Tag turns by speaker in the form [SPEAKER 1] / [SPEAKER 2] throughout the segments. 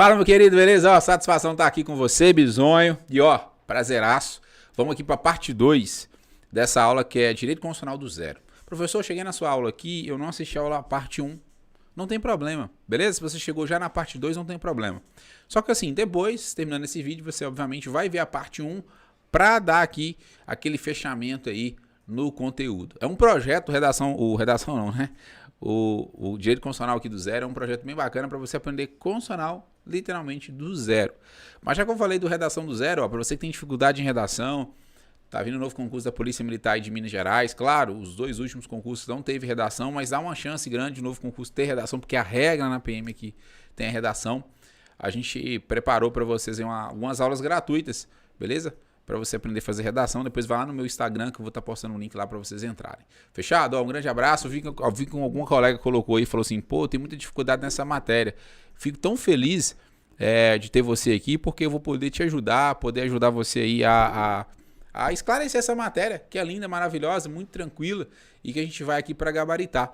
[SPEAKER 1] Fala, meu querido, beleza? Ó, satisfação estar aqui com você, Bisonho. E ó, prazeraço. Vamos aqui para a parte 2 dessa aula que é Direito Constitucional do Zero. Professor, eu cheguei na sua aula aqui, eu não assisti a aula parte 1. Não tem problema, beleza? Se você chegou já na parte 2, não tem problema. Só que assim, depois, terminando esse vídeo, você obviamente vai ver a parte 1 para dar aqui aquele fechamento aí no conteúdo. É um projeto, redação não, né? O Direito Constitucional aqui do Zero é um projeto bem bacana para você aprender constitucional literalmente do zero. Mas já que eu falei do Redação do Zero, para você que tem dificuldade em redação, tá vindo um novo concurso da Polícia Militar de Minas Gerais. Claro, os dois últimos concursos não teve redação, mas há uma chance grande de novo concurso ter redação, porque a regra na PM aqui tem a redação. A gente preparou para vocês algumas aulas gratuitas, beleza? Para você aprender a fazer redação. Depois vai lá no meu Instagram que eu vou estar postando um link lá para vocês entrarem. Fechado? Ó, um grande abraço. Eu vi que alguma colega colocou aí e falou assim, pô, tem muita dificuldade nessa matéria. Fico tão feliz de ter você aqui, porque eu vou poder te ajudar, poder ajudar você aí a esclarecer essa matéria, que é linda, maravilhosa, muito tranquila e que a gente vai aqui para gabaritar.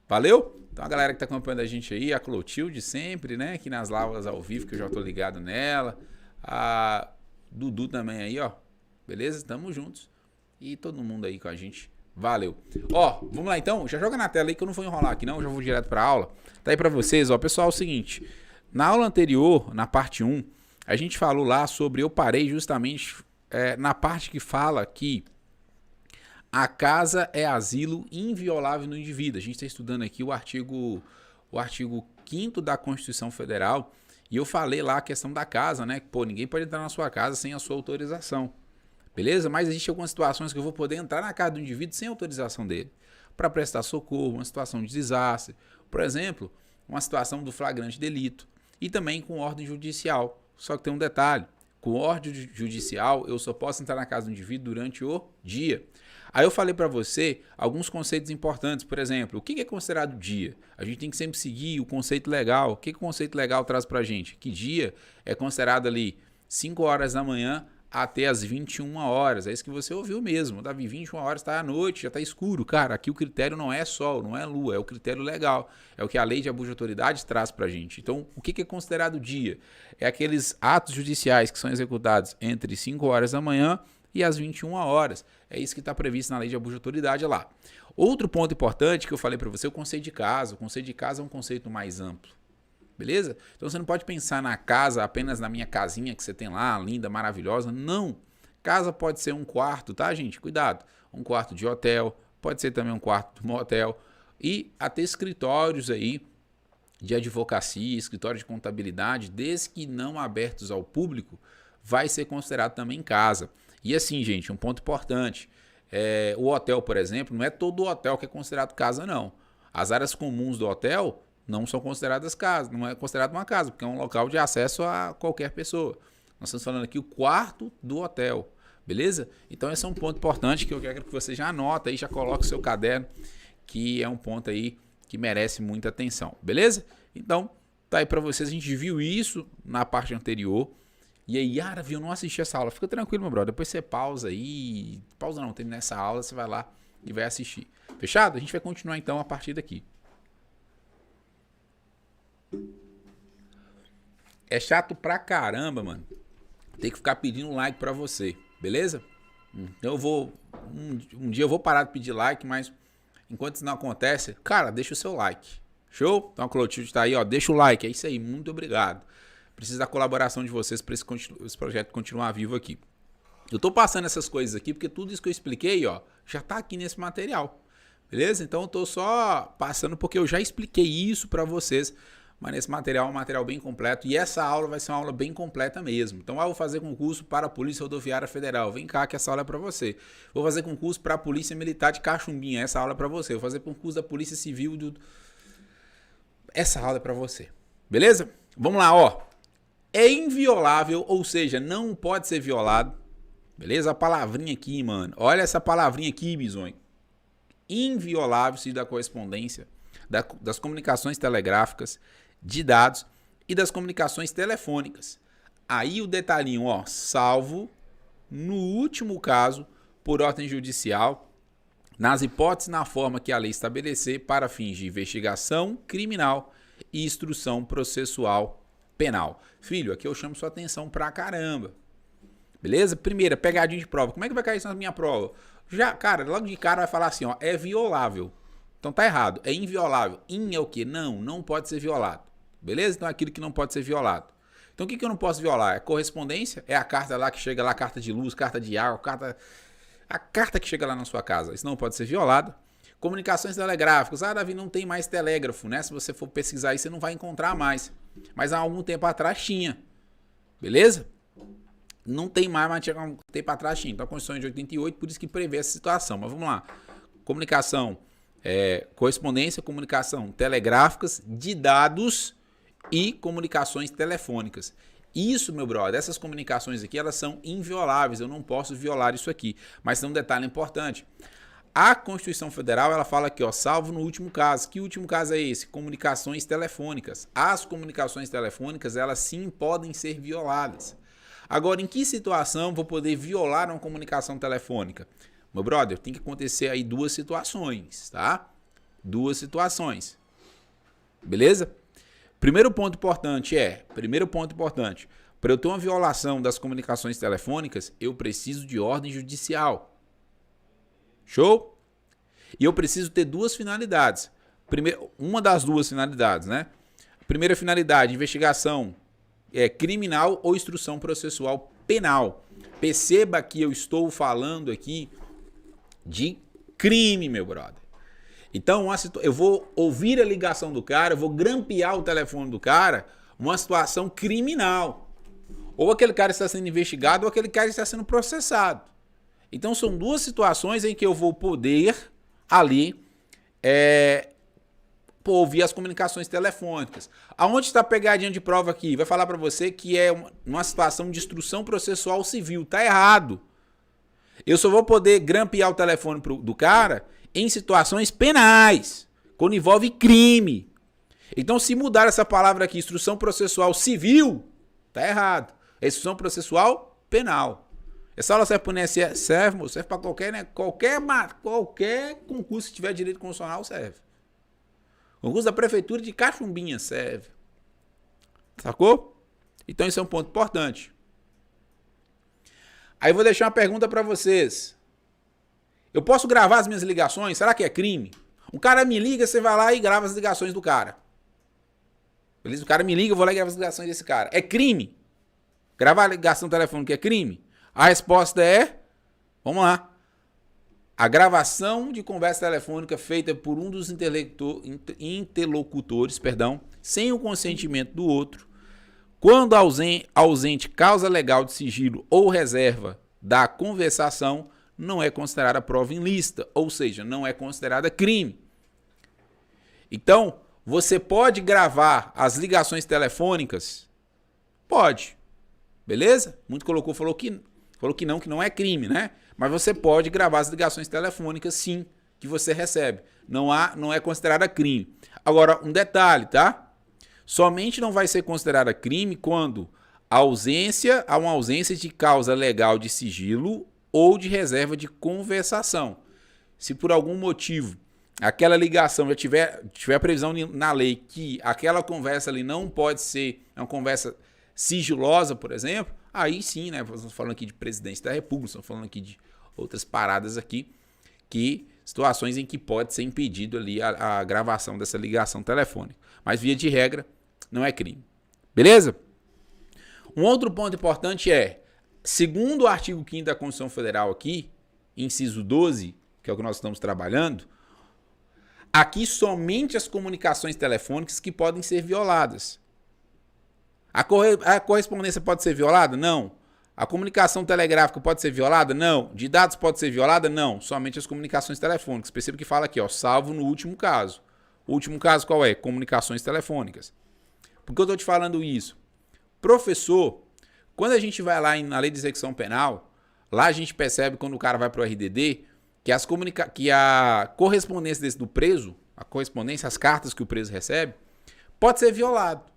[SPEAKER 1] Valeu? Então a galera que tá acompanhando a gente aí, a Clotilde sempre, né? Aqui nas aulas ao vivo, que eu já tô ligado nela. A Dudu também aí, ó. Beleza? Tamo juntos. E todo mundo aí com a gente. Valeu. Ó, vamos lá então. Já joga na tela aí que eu não vou enrolar aqui não, já vou direto pra aula. Tá aí pra vocês, ó. Pessoal, é o seguinte. Na aula anterior, na parte 1, a gente falou lá sobre... Eu parei justamente na parte que fala que a casa é asilo inviolável no indivíduo. A gente está estudando aqui o artigo 5º da Constituição Federal. E eu falei lá a questão da casa, né? Pô, ninguém pode entrar na sua casa sem a sua autorização. Beleza? Mas existem algumas situações que eu vou poder entrar na casa do indivíduo sem autorização dele. Para prestar socorro, uma situação de desastre. Por exemplo, uma situação do flagrante delito. E também com ordem judicial. Só que tem um detalhe. Com ordem judicial, eu só posso entrar na casa do indivíduo durante o dia. Aí eu falei para você alguns conceitos importantes. Por exemplo, o que é considerado dia? A gente tem que sempre seguir o conceito legal. O que o conceito legal traz para a gente? Que dia é considerado ali 5 horas da manhã até as 21 horas. É isso que você ouviu mesmo. Davi, 21 horas está à noite, já está escuro. Cara, aqui o critério não é sol, não é lua, é o critério legal. É o que a lei de abuso de autoridade traz para a gente. Então, o que é considerado dia? É aqueles atos judiciais que são executados entre 5 horas da manhã e as 21 horas. É isso que está previsto na lei de abuso de autoridade lá. Outro ponto importante que eu falei para você é o conceito de casa. O conceito de casa é um conceito mais amplo. Beleza? Então você não pode pensar na casa apenas na minha casinha que você tem lá, linda, maravilhosa. Não. Casa pode ser um quarto, tá, gente? Cuidado. Um quarto de hotel, pode ser também um quarto de motel. E até escritórios aí de advocacia, escritório de contabilidade, desde que não abertos ao público, vai ser considerado também casa. E assim, gente, um ponto importante. O hotel, por exemplo, não é todo hotel que é considerado casa, não. As áreas comuns do hotel não são consideradas casas, não é considerado uma casa, porque é um local de acesso a qualquer pessoa. Nós estamos falando aqui o quarto do hotel, beleza? Então esse é um ponto importante que eu quero que você já anota aí, já coloque o seu caderno, que é um ponto aí que merece muita atenção, beleza? Então, tá aí para vocês, a gente viu isso na parte anterior. E aí, Yara, eu não assisti essa aula. Fica tranquilo, meu brother. Depois você pausa aí. Pausa não, termina essa aula, você vai lá e vai assistir. Fechado? A gente vai continuar então a partir daqui. É chato pra caramba, mano. Tem que ficar pedindo like pra você, beleza? Então eu vou... Um dia eu vou parar de pedir like, mas enquanto isso não acontece, cara, deixa o seu like. Show? Então a Clotilde tá aí, ó. Deixa o like. É isso aí. Muito obrigado. Preciso da colaboração de vocês para esse projeto continuar vivo aqui. Eu tô passando essas coisas aqui porque tudo isso que eu expliquei, ó, já tá aqui nesse material. Beleza? Então eu tô só passando porque eu já expliquei isso para vocês. Mas nesse material é um material bem completo. E essa aula vai ser uma aula bem completa mesmo. Então, eu vou fazer concurso para a Polícia Rodoviária Federal. Vem cá que essa aula é para você. Vou fazer concurso para a Polícia Militar de Cachumbinha. Essa aula é para você. Vou fazer concurso da Polícia Civil do... Essa aula é para você. Beleza? Vamos lá, ó. É inviolável, ou seja, não pode ser violado. Beleza? A palavrinha aqui, mano. Olha essa palavrinha aqui, Bisonho. Inviolável se da correspondência, das comunicações telegráficas, de dados e das comunicações telefônicas. Aí o detalhinho, ó, salvo no último caso por ordem judicial, nas hipóteses na forma que a lei estabelecer para fins de investigação criminal e instrução processual penal. Filho, aqui eu chamo sua atenção pra caramba. Beleza? Primeira, pegadinha de prova. Como é que vai cair isso na minha prova? Já, cara, logo de cara vai falar assim, ó, é violável. Então tá errado, é inviolável. In é o quê? Não pode ser violado. Beleza? Então é aquilo que não pode ser violado. Então o que eu não posso violar? É correspondência? É a carta lá que chega lá, carta de luz, carta de água, a carta que chega lá na sua casa. Isso não pode ser violado. Comunicações telegráficas. Ah, Davi, não tem mais telégrafo, né? Se você for pesquisar aí, você não vai encontrar mais. Mas há algum tempo atrás tinha. Beleza? Não tem mais, mas tinha um tempo atrás tinha. Então a Constituição de 88, por isso que prevê essa situação. Mas vamos lá. Comunicação, correspondência, comunicação telegráficas, de dados e comunicações telefônicas. Isso, meu brother, essas comunicações aqui, elas são invioláveis. Eu não posso violar isso aqui. Mas tem um detalhe importante. A Constituição Federal, ela fala aqui, ó, salvo no último caso. Que último caso é esse? Comunicações telefônicas. As comunicações telefônicas, elas sim podem ser violadas. Agora, em que situação vou poder violar uma comunicação telefônica? Meu brother, tem que acontecer aí duas situações, tá? Duas situações. Beleza? Primeiro ponto importante, para eu ter uma violação das comunicações telefônicas, eu preciso de ordem judicial. Show? E eu preciso ter duas finalidades. Uma das duas finalidades, né? Primeira finalidade, investigação criminal ou instrução processual penal. Perceba que eu estou falando aqui de crime, meu brother. Então, eu vou ouvir a ligação do cara, eu vou grampear o telefone do cara, uma situação criminal. Ou aquele cara está sendo investigado ou aquele cara está sendo processado. Então, são duas situações em que eu vou poder ali ouvir as comunicações telefônicas. Aonde está a pegadinha de prova aqui? Vai falar para você que é uma situação de instrução processual civil. Tá errado. Eu só vou poder grampear o telefone do cara em situações penais, quando envolve crime. Então, se mudar essa palavra aqui, instrução processual civil, tá errado. É instrução processual penal. Essa aula serve para o INSS? Serve para qualquer, né? Qualquer concurso que tiver direito constitucional serve. Concurso da prefeitura de Cachumbinha serve. Sacou? Então isso é um ponto importante. Aí eu vou deixar uma pergunta para vocês. Eu posso gravar as minhas ligações? Será que é crime? Um cara me liga, você vai lá e grava as ligações do cara. Beleza? O cara me liga, eu vou lá e gravo as ligações desse cara. É crime? Gravar a ligação telefônica é crime? A resposta é... Vamos lá. A gravação de conversa telefônica feita por um dos interlocutores, sem o consentimento do outro, quando ausente causa legal de sigilo ou reserva da conversação, não é considerada prova ilícita, ou seja, não é considerada crime. Então, você pode gravar as ligações telefônicas? Pode. Beleza? Muito falou que não é crime, né? Mas você pode gravar as ligações telefônicas, sim, que você recebe. Não é considerada crime. Agora, um detalhe, tá? Somente não vai ser considerada crime quando há uma ausência de causa legal de sigilo ou de reserva de conversação. Se por algum motivo aquela ligação já tiver previsão na lei que aquela conversa ali não pode ser uma conversa sigilosa, por exemplo, aí sim, né? Estamos falando aqui de presidência da República, estamos falando aqui de outras paradas aqui, situações em que pode ser impedido ali a gravação dessa ligação telefônica. Mas via de regra, não é crime. Beleza? Um outro ponto importante segundo o artigo 5º da Constituição Federal aqui, inciso 12, que é o que nós estamos trabalhando, aqui somente as comunicações telefônicas que podem ser violadas. A correspondência pode ser violada? Não. A comunicação telegráfica pode ser violada? Não. De dados pode ser violada? Não. Somente as comunicações telefônicas. Perceba que fala aqui, ó, salvo no último caso. O último caso qual é? Comunicações telefônicas. Por que eu estou te falando isso? Professor, quando a gente vai lá na lei de execução penal, lá a gente percebe quando o cara vai para o RDD que a correspondência do preso, as cartas que o preso recebe, pode ser violado.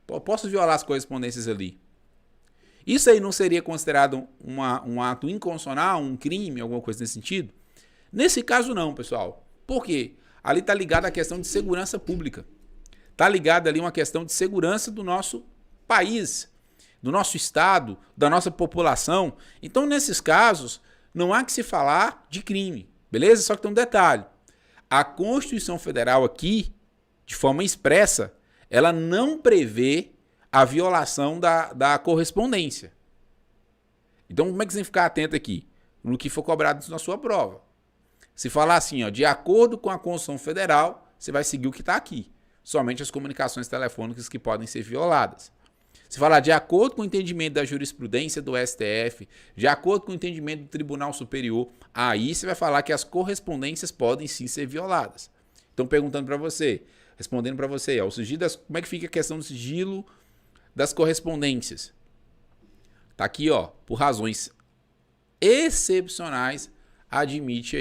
[SPEAKER 1] Eu posso violar as correspondências ali. Isso aí não seria considerado um ato inconstitucional, um crime, alguma coisa nesse sentido? Nesse caso não, pessoal. Por quê? Ali está ligado à questão de segurança pública. Está ligado ali uma questão de segurança do nosso país, do nosso estado, da nossa população. Então, nesses casos, não há que se falar de crime, beleza? Só que tem um detalhe. A Constituição Federal aqui, de forma expressa, ela não prevê a violação da correspondência. Então, como é que você tem que ficar atento aqui? No que for cobrado na sua prova. Se falar assim, ó, de acordo com a Constituição Federal, você vai seguir o que está aqui. Somente as comunicações telefônicas que podem ser violadas. Se falar de acordo com o entendimento da jurisprudência do STF, de acordo com o entendimento do Tribunal Superior, aí você vai falar que as correspondências podem sim ser violadas. Então, perguntando para você, respondendo para você, ó, o sigilo como é que fica a questão do sigilo das correspondências? Tá aqui, ó, por razões excepcionais, admite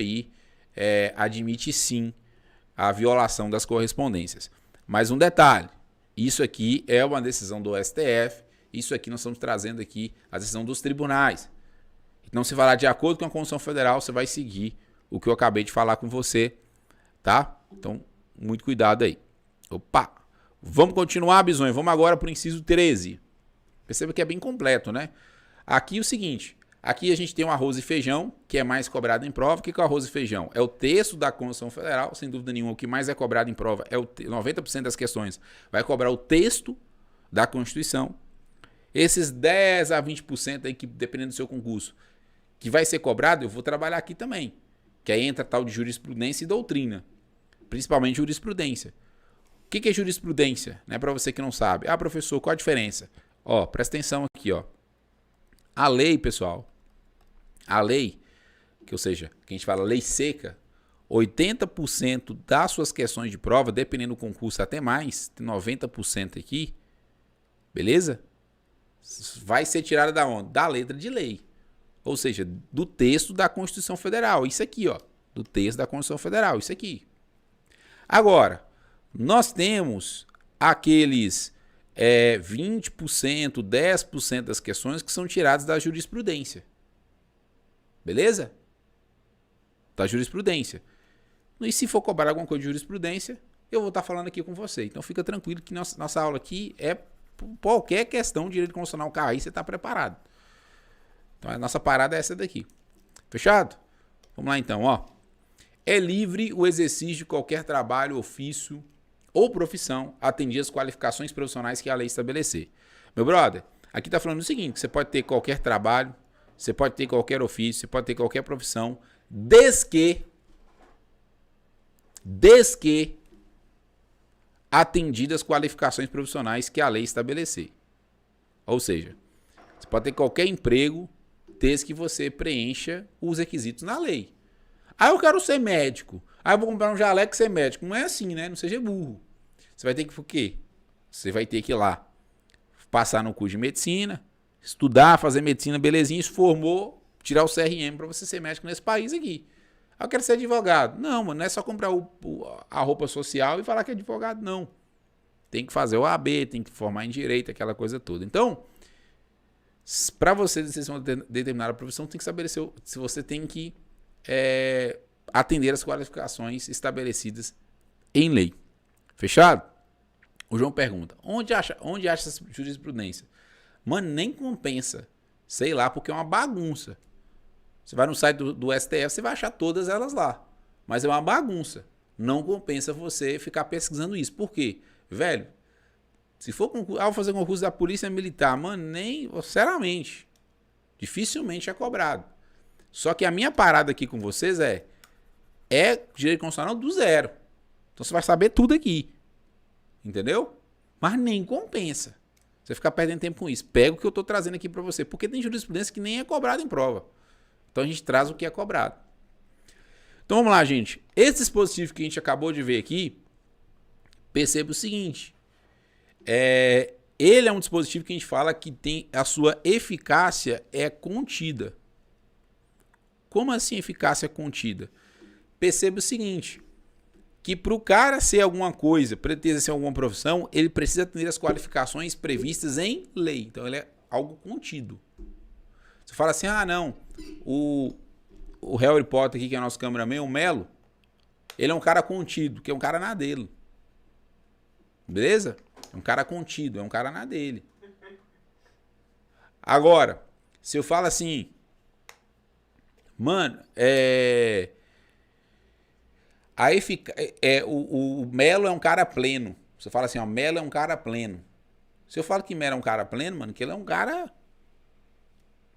[SPEAKER 1] sim a violação das correspondências. Mas um detalhe, isso aqui é uma decisão do STF, isso aqui nós estamos trazendo aqui a decisão dos tribunais. Então, se falar de acordo com a Constituição Federal, você vai seguir o que eu acabei de falar com você, tá? Então, muito cuidado aí. Opa! Vamos continuar, Bisonho. Vamos agora para o inciso 13. Perceba que é bem completo, né? Aqui é o seguinte, aqui a gente tem o arroz e feijão, que é mais cobrado em prova. O que é o arroz e feijão? É o texto da Constituição Federal, sem dúvida nenhuma. O que mais é cobrado em prova é 90% das questões vai cobrar o texto da Constituição. Esses 10 a 20% aí, que dependendo do seu concurso, que vai ser cobrado, eu vou trabalhar aqui também. Que aí entra tal de jurisprudência e doutrina. Principalmente jurisprudência. O que é jurisprudência? Né, para você que não sabe. Ah, professor, qual a diferença? Ó, presta atenção aqui, ó. A lei, pessoal, a lei, que ou seja, que a gente fala lei seca, 80% das suas questões de prova, dependendo do concurso até mais, tem 90% aqui, beleza? Vai ser tirada da onde? Da letra de lei. Ou seja, do texto da Constituição Federal. Isso aqui, ó. Do texto da Constituição Federal. Isso aqui. Agora, nós temos aqueles 20%, 10% das questões que são tiradas da jurisprudência. Beleza? Da jurisprudência. E se for cobrar alguma coisa de jurisprudência, eu vou estar falando aqui com você. Então fica tranquilo que nossa aula aqui é qualquer questão de direito constitucional cair, você está preparado. Então a nossa parada é essa daqui. Fechado? Vamos lá então, ó. É livre o exercício de qualquer trabalho, ofício ou profissão, atender as qualificações profissionais que a lei estabelecer. Meu brother, aqui está falando o seguinte, você pode ter qualquer trabalho, você pode ter qualquer ofício, você pode ter qualquer profissão, desde que atendidas as qualificações profissionais que a lei estabelecer. Ou seja, você pode ter qualquer emprego, desde que você preencha os requisitos na lei. Ah, eu quero ser médico. Ah, eu vou comprar um jaleco e ser médico. Não é assim, né? Não seja burro. Você vai ter que o quê? Você vai ter que ir lá passar no curso de medicina, estudar, fazer medicina, belezinha, se formou, tirar o CRM para você ser médico nesse país aqui. Ah, eu quero ser advogado. Não, mano, não é só comprar a roupa social e falar que é advogado, não. Tem que fazer o AB, tem que formar em direito, aquela coisa toda. Então, para você exercer uma determinada profissão, tem que estabelecer se você tem que atender as qualificações estabelecidas em lei. Fechado? O João pergunta, onde acha essa jurisprudência? Mano, nem compensa. Sei lá, porque é uma bagunça. Você vai no site do STF, você vai achar todas elas lá. Mas é uma bagunça. Não compensa você ficar pesquisando isso. Por quê? Velho, se for vou fazer concurso da Polícia Militar, mano, sinceramente, dificilmente é cobrado. Só que a minha parada aqui com vocês é direito constitucional do zero. Então você vai saber tudo aqui. Entendeu? Mas nem compensa você ficar perdendo tempo com isso. Pega o que eu estou trazendo aqui para você. Porque tem jurisprudência que nem é cobrada em prova. Então a gente traz o que é cobrado. Então vamos lá, gente. Esse dispositivo que a gente acabou de ver aqui, perceba o seguinte. Ele é um dispositivo que a gente fala que tem a sua eficácia é contida. Como assim eficácia contida? Perceba o seguinte, que para o cara ser alguma coisa, para ele exercer alguma profissão, ele precisa ter as qualificações previstas em lei. Então ele é algo contido. Você fala assim, ah não, o Harry Potter aqui, que é nosso cameraman, o Melo, ele é um cara contido, que é um cara na dele. Beleza? É um cara contido, é um cara na dele. Agora, se eu falo assim, mano, o Melo é um cara pleno. Você fala assim, ó, Melo é um cara pleno. Se eu falo que Melo é um cara pleno, mano, que ele é um cara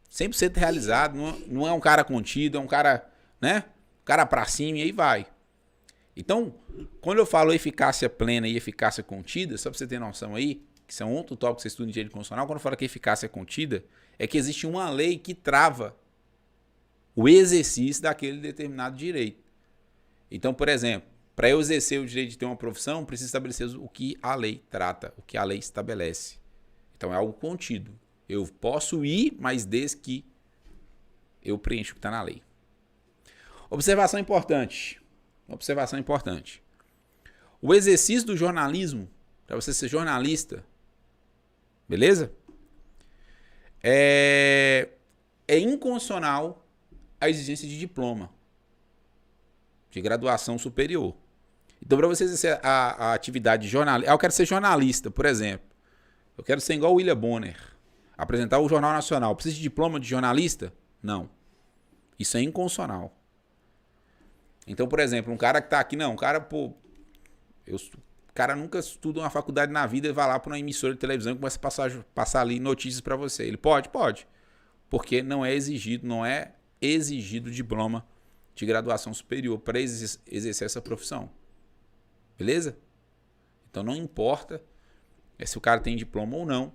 [SPEAKER 1] 100% realizado, não é um cara contido, é um cara, né? Um cara pra cima e aí vai. Então, quando eu falo eficácia plena e eficácia contida, só pra você ter noção aí, que são outro tópico que você estuda em direito constitucional, quando eu falo que eficácia contida, é que existe uma lei que trava o exercício daquele determinado direito. Então, por exemplo, para eu exercer o direito de ter uma profissão, preciso estabelecer o que a lei trata, o que a lei estabelece. Então, é algo contido. Eu posso ir, mas desde que eu preencho o que está na lei. Observação importante. Observação importante. O exercício do jornalismo, para você ser jornalista, beleza? É inconstitucional a exigência de diploma de graduação superior. Então, para você exercer a atividade de jornalista, eu quero ser jornalista, por exemplo. Eu quero ser igual o William Bonner, apresentar o Jornal Nacional. Precisa de diploma de jornalista? Não. Isso é inconstitucional. Então, por exemplo, um cara que tá aqui, não, um cara, pô, o cara nunca estuda uma faculdade na vida e vai lá para uma emissora de televisão e começa a passar ali notícias para você. Ele pode? Pode. Porque não é exigido diploma de graduação superior para exercer essa profissão. Beleza? Então não importa se o cara tem diploma ou não.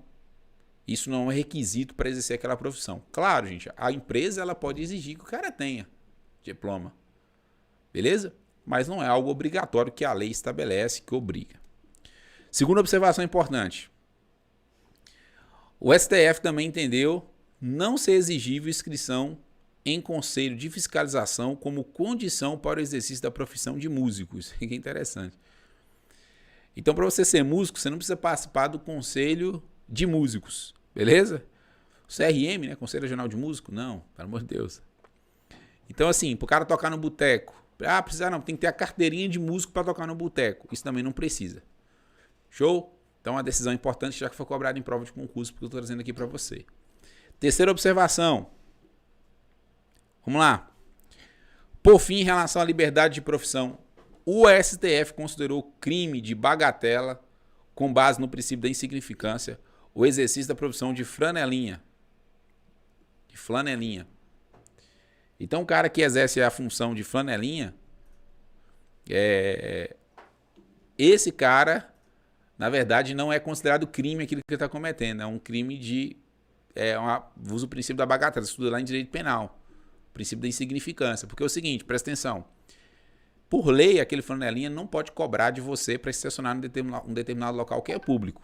[SPEAKER 1] Isso não é requisito para exercer aquela profissão. Claro, gente, a empresa ela pode exigir que o cara tenha diploma. Beleza? Mas não é algo obrigatório que a lei estabelece, que obriga. Segunda observação importante. O STF também entendeu não ser exigível inscrição em conselho de fiscalização como condição para o exercício da profissão de músico. Isso é interessante. Então, para você ser músico, você não precisa participar do conselho de músicos, beleza? O CRM, né? Conselho Regional de Músico? Não, pelo amor de Deus. Então, assim, para o cara tocar no boteco, precisa não, tem que ter a carteirinha de músico para tocar no boteco. Isso também não precisa. Show? Então, uma decisão importante, já que foi cobrada em prova de concurso, porque eu estou trazendo aqui para você. Terceira observação. Vamos lá. Por fim, em relação à liberdade de profissão, o STF considerou crime de bagatela, com base no princípio da insignificância, o exercício da profissão de flanelinha. De flanelinha. Então, o cara que exerce a função de flanelinha, esse cara, na verdade, não é considerado crime aquilo que ele está cometendo. É um crime de... usa o princípio da bagatela, estuda lá em direito penal. Princípio da insignificância. Porque é o seguinte, presta atenção. Por lei, aquele flanelinha não pode cobrar de você para estacionar em um determinado local que é público.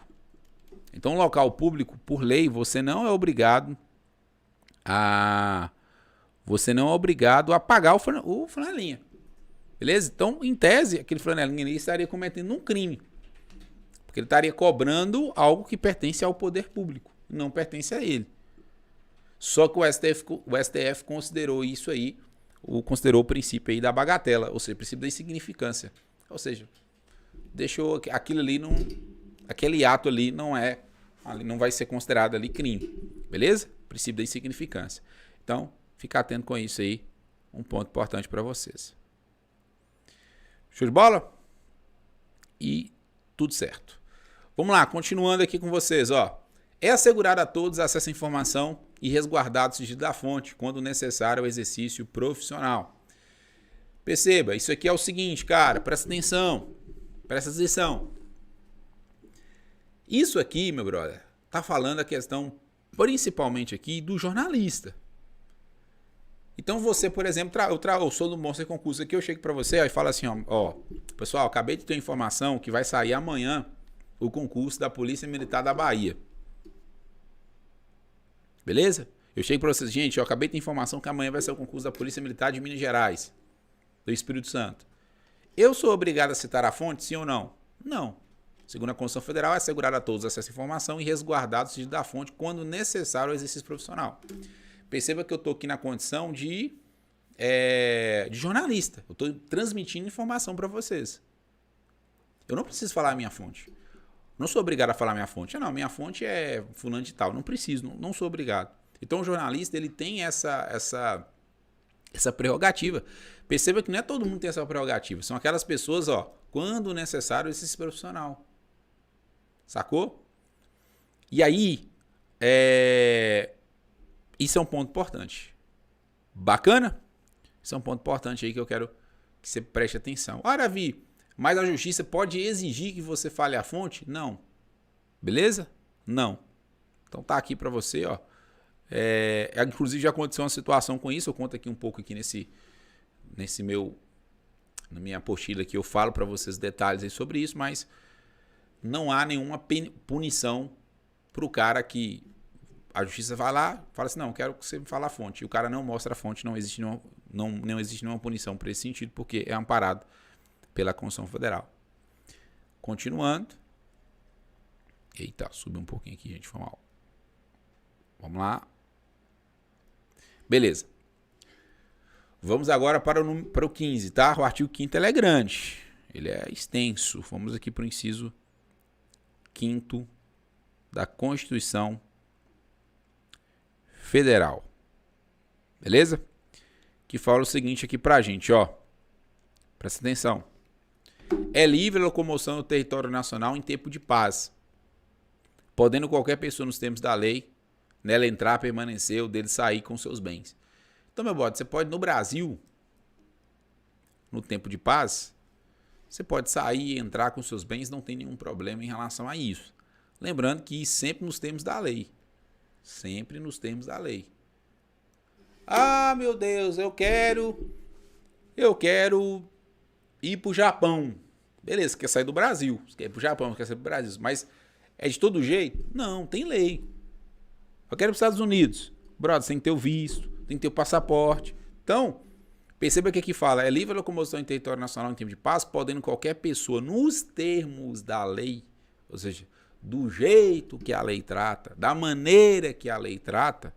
[SPEAKER 1] Então, local público, por lei, você não é obrigado a pagar o flanelinha. Beleza? Então, em tese, aquele flanelinha ali estaria cometendo um crime. Porque ele estaria cobrando algo que pertence ao poder público, não pertence a ele. Só que o STF considerou isso aí, considerou o princípio aí da bagatela, ou seja, o princípio da insignificância. Ou seja, deixou aquilo ali, aquele ato ali não vai ser considerado ali crime. Beleza? Princípio da insignificância. Então, fica atento com isso aí, um ponto importante para vocês. Show de bola? E tudo certo. Vamos lá, continuando aqui com vocês, ó. É assegurado a todos acesso à informação e resguardado o sigilo da fonte, quando necessário ao exercício profissional. Perceba, isso aqui é o seguinte, cara, presta atenção. Isso aqui, meu brother, tá falando a questão, principalmente aqui, do jornalista. Então você, por exemplo, eu sou do Monster Concurso aqui, eu chego para você e falo assim, ó, pessoal, acabei de ter informação que vai sair amanhã o concurso da Polícia Militar da Bahia. Beleza? Eu chego para vocês, gente, eu acabei de ter informação que amanhã vai ser o concurso da Polícia Militar de Minas Gerais, do Espírito Santo. Eu sou obrigado a citar a fonte, sim ou não? Não. Segundo a Constituição Federal, é assegurado a todos acesso à informação e resguardado o sigilo da fonte quando necessário ao exercício profissional. Perceba que eu estou aqui na condição de jornalista. Eu estou transmitindo informação para vocês. Eu não preciso falar a minha fonte. Não sou obrigado a falar minha fonte. Não, minha fonte é fulano de tal. Não preciso, não sou obrigado. Então o jornalista ele tem essa prerrogativa. Perceba que não é todo mundo que tem essa prerrogativa. São aquelas pessoas, ó, quando necessário, esse profissional. Sacou? E aí, isso é um ponto importante. Bacana? Isso é um ponto importante aí que eu quero que você preste atenção. Ah, Davi, mas a justiça pode exigir que você fale a fonte? Não. Beleza? Não. Então tá aqui para você, ó. Inclusive já aconteceu uma situação com isso, eu conto aqui um pouco aqui na minha apostila aqui, eu falo para vocês detalhes aí sobre isso, mas não há nenhuma punição pro cara que a justiça vai lá, fala assim, não, quero que você me fale a fonte, e o cara não mostra a fonte, não existe nenhuma punição por esse sentido, porque é amparado pela Constituição Federal. Continuando. Eita, subiu um pouquinho aqui, gente, foi mal. Vamos lá. Beleza. Vamos agora para o 15, tá? O artigo 5º ele é grande, ele é extenso. Vamos aqui para o inciso 5º da Constituição Federal. Beleza? Que fala o seguinte aqui pra gente, ó. Presta atenção. É livre a locomoção no território nacional em tempo de paz, podendo qualquer pessoa nos termos da lei nela entrar, permanecer ou dele sair com seus bens. Então, meu bode, você pode no Brasil, no tempo de paz, você pode sair e entrar com seus bens, não tem nenhum problema em relação a isso. Lembrando que sempre nos termos da lei. Sempre nos termos da lei. Ah, meu Deus, eu quero ir pro Japão. Beleza, você quer sair do Brasil. Você quer ir pro Japão, você quer sair do Brasil. Mas é de todo jeito? Não, tem lei. Eu quero ir para os Estados Unidos. Brother, você tem que ter o visto, tem que ter o passaporte. Então, perceba que aqui fala, é livre a locomoção em território nacional em tempo de paz, podendo qualquer pessoa, nos termos da lei, ou seja, do jeito que a lei trata, da maneira que a lei trata,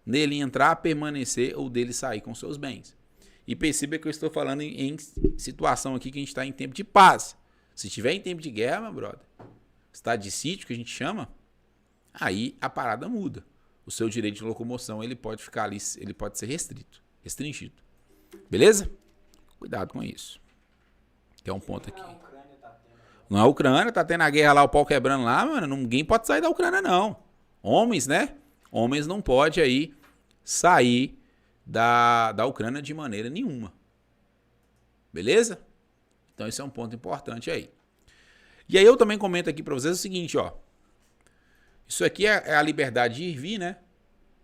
[SPEAKER 1] nele entrar, permanecer ou dele sair com seus bens. E perceba que eu estou falando em situação aqui que a gente está em tempo de paz. Se estiver em tempo de guerra, meu brother, estado de sítio, que a gente chama, aí a parada muda. O seu direito de locomoção ele pode ficar ali, ele pode ser restringido. Beleza? Cuidado com isso. Que é um ponto aqui. Não, a Ucrânia tá tendo a guerra lá, o pau quebrando lá, mano. Ninguém pode sair da Ucrânia, não. Homens, né? Homens não podem aí sair da Ucrânia de maneira nenhuma. Beleza? Então esse é um ponto importante aí. E aí eu também comento aqui para vocês o seguinte, ó. Isso aqui é a liberdade de ir e vir, né?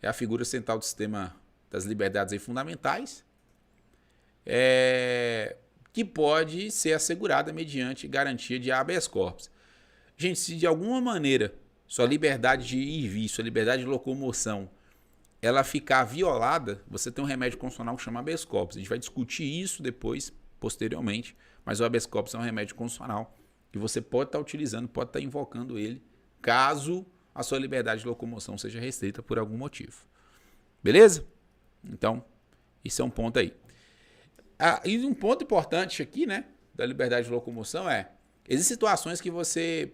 [SPEAKER 1] É a figura central do sistema das liberdades aí fundamentais. Que pode ser assegurada mediante garantia de habeas corpus. Gente, se de alguma maneira sua liberdade de ir e vir, sua liberdade de locomoção, ela ficar violada, você tem um remédio constitucional que chama habeas corpus. A gente vai discutir isso depois, posteriormente, mas o habeas corpus é um remédio constitucional que você pode estar utilizando, pode estar invocando ele, caso a sua liberdade de locomoção seja restrita por algum motivo. Beleza? Então, isso é um ponto aí. E um ponto importante aqui, né, da liberdade de locomoção existem situações que você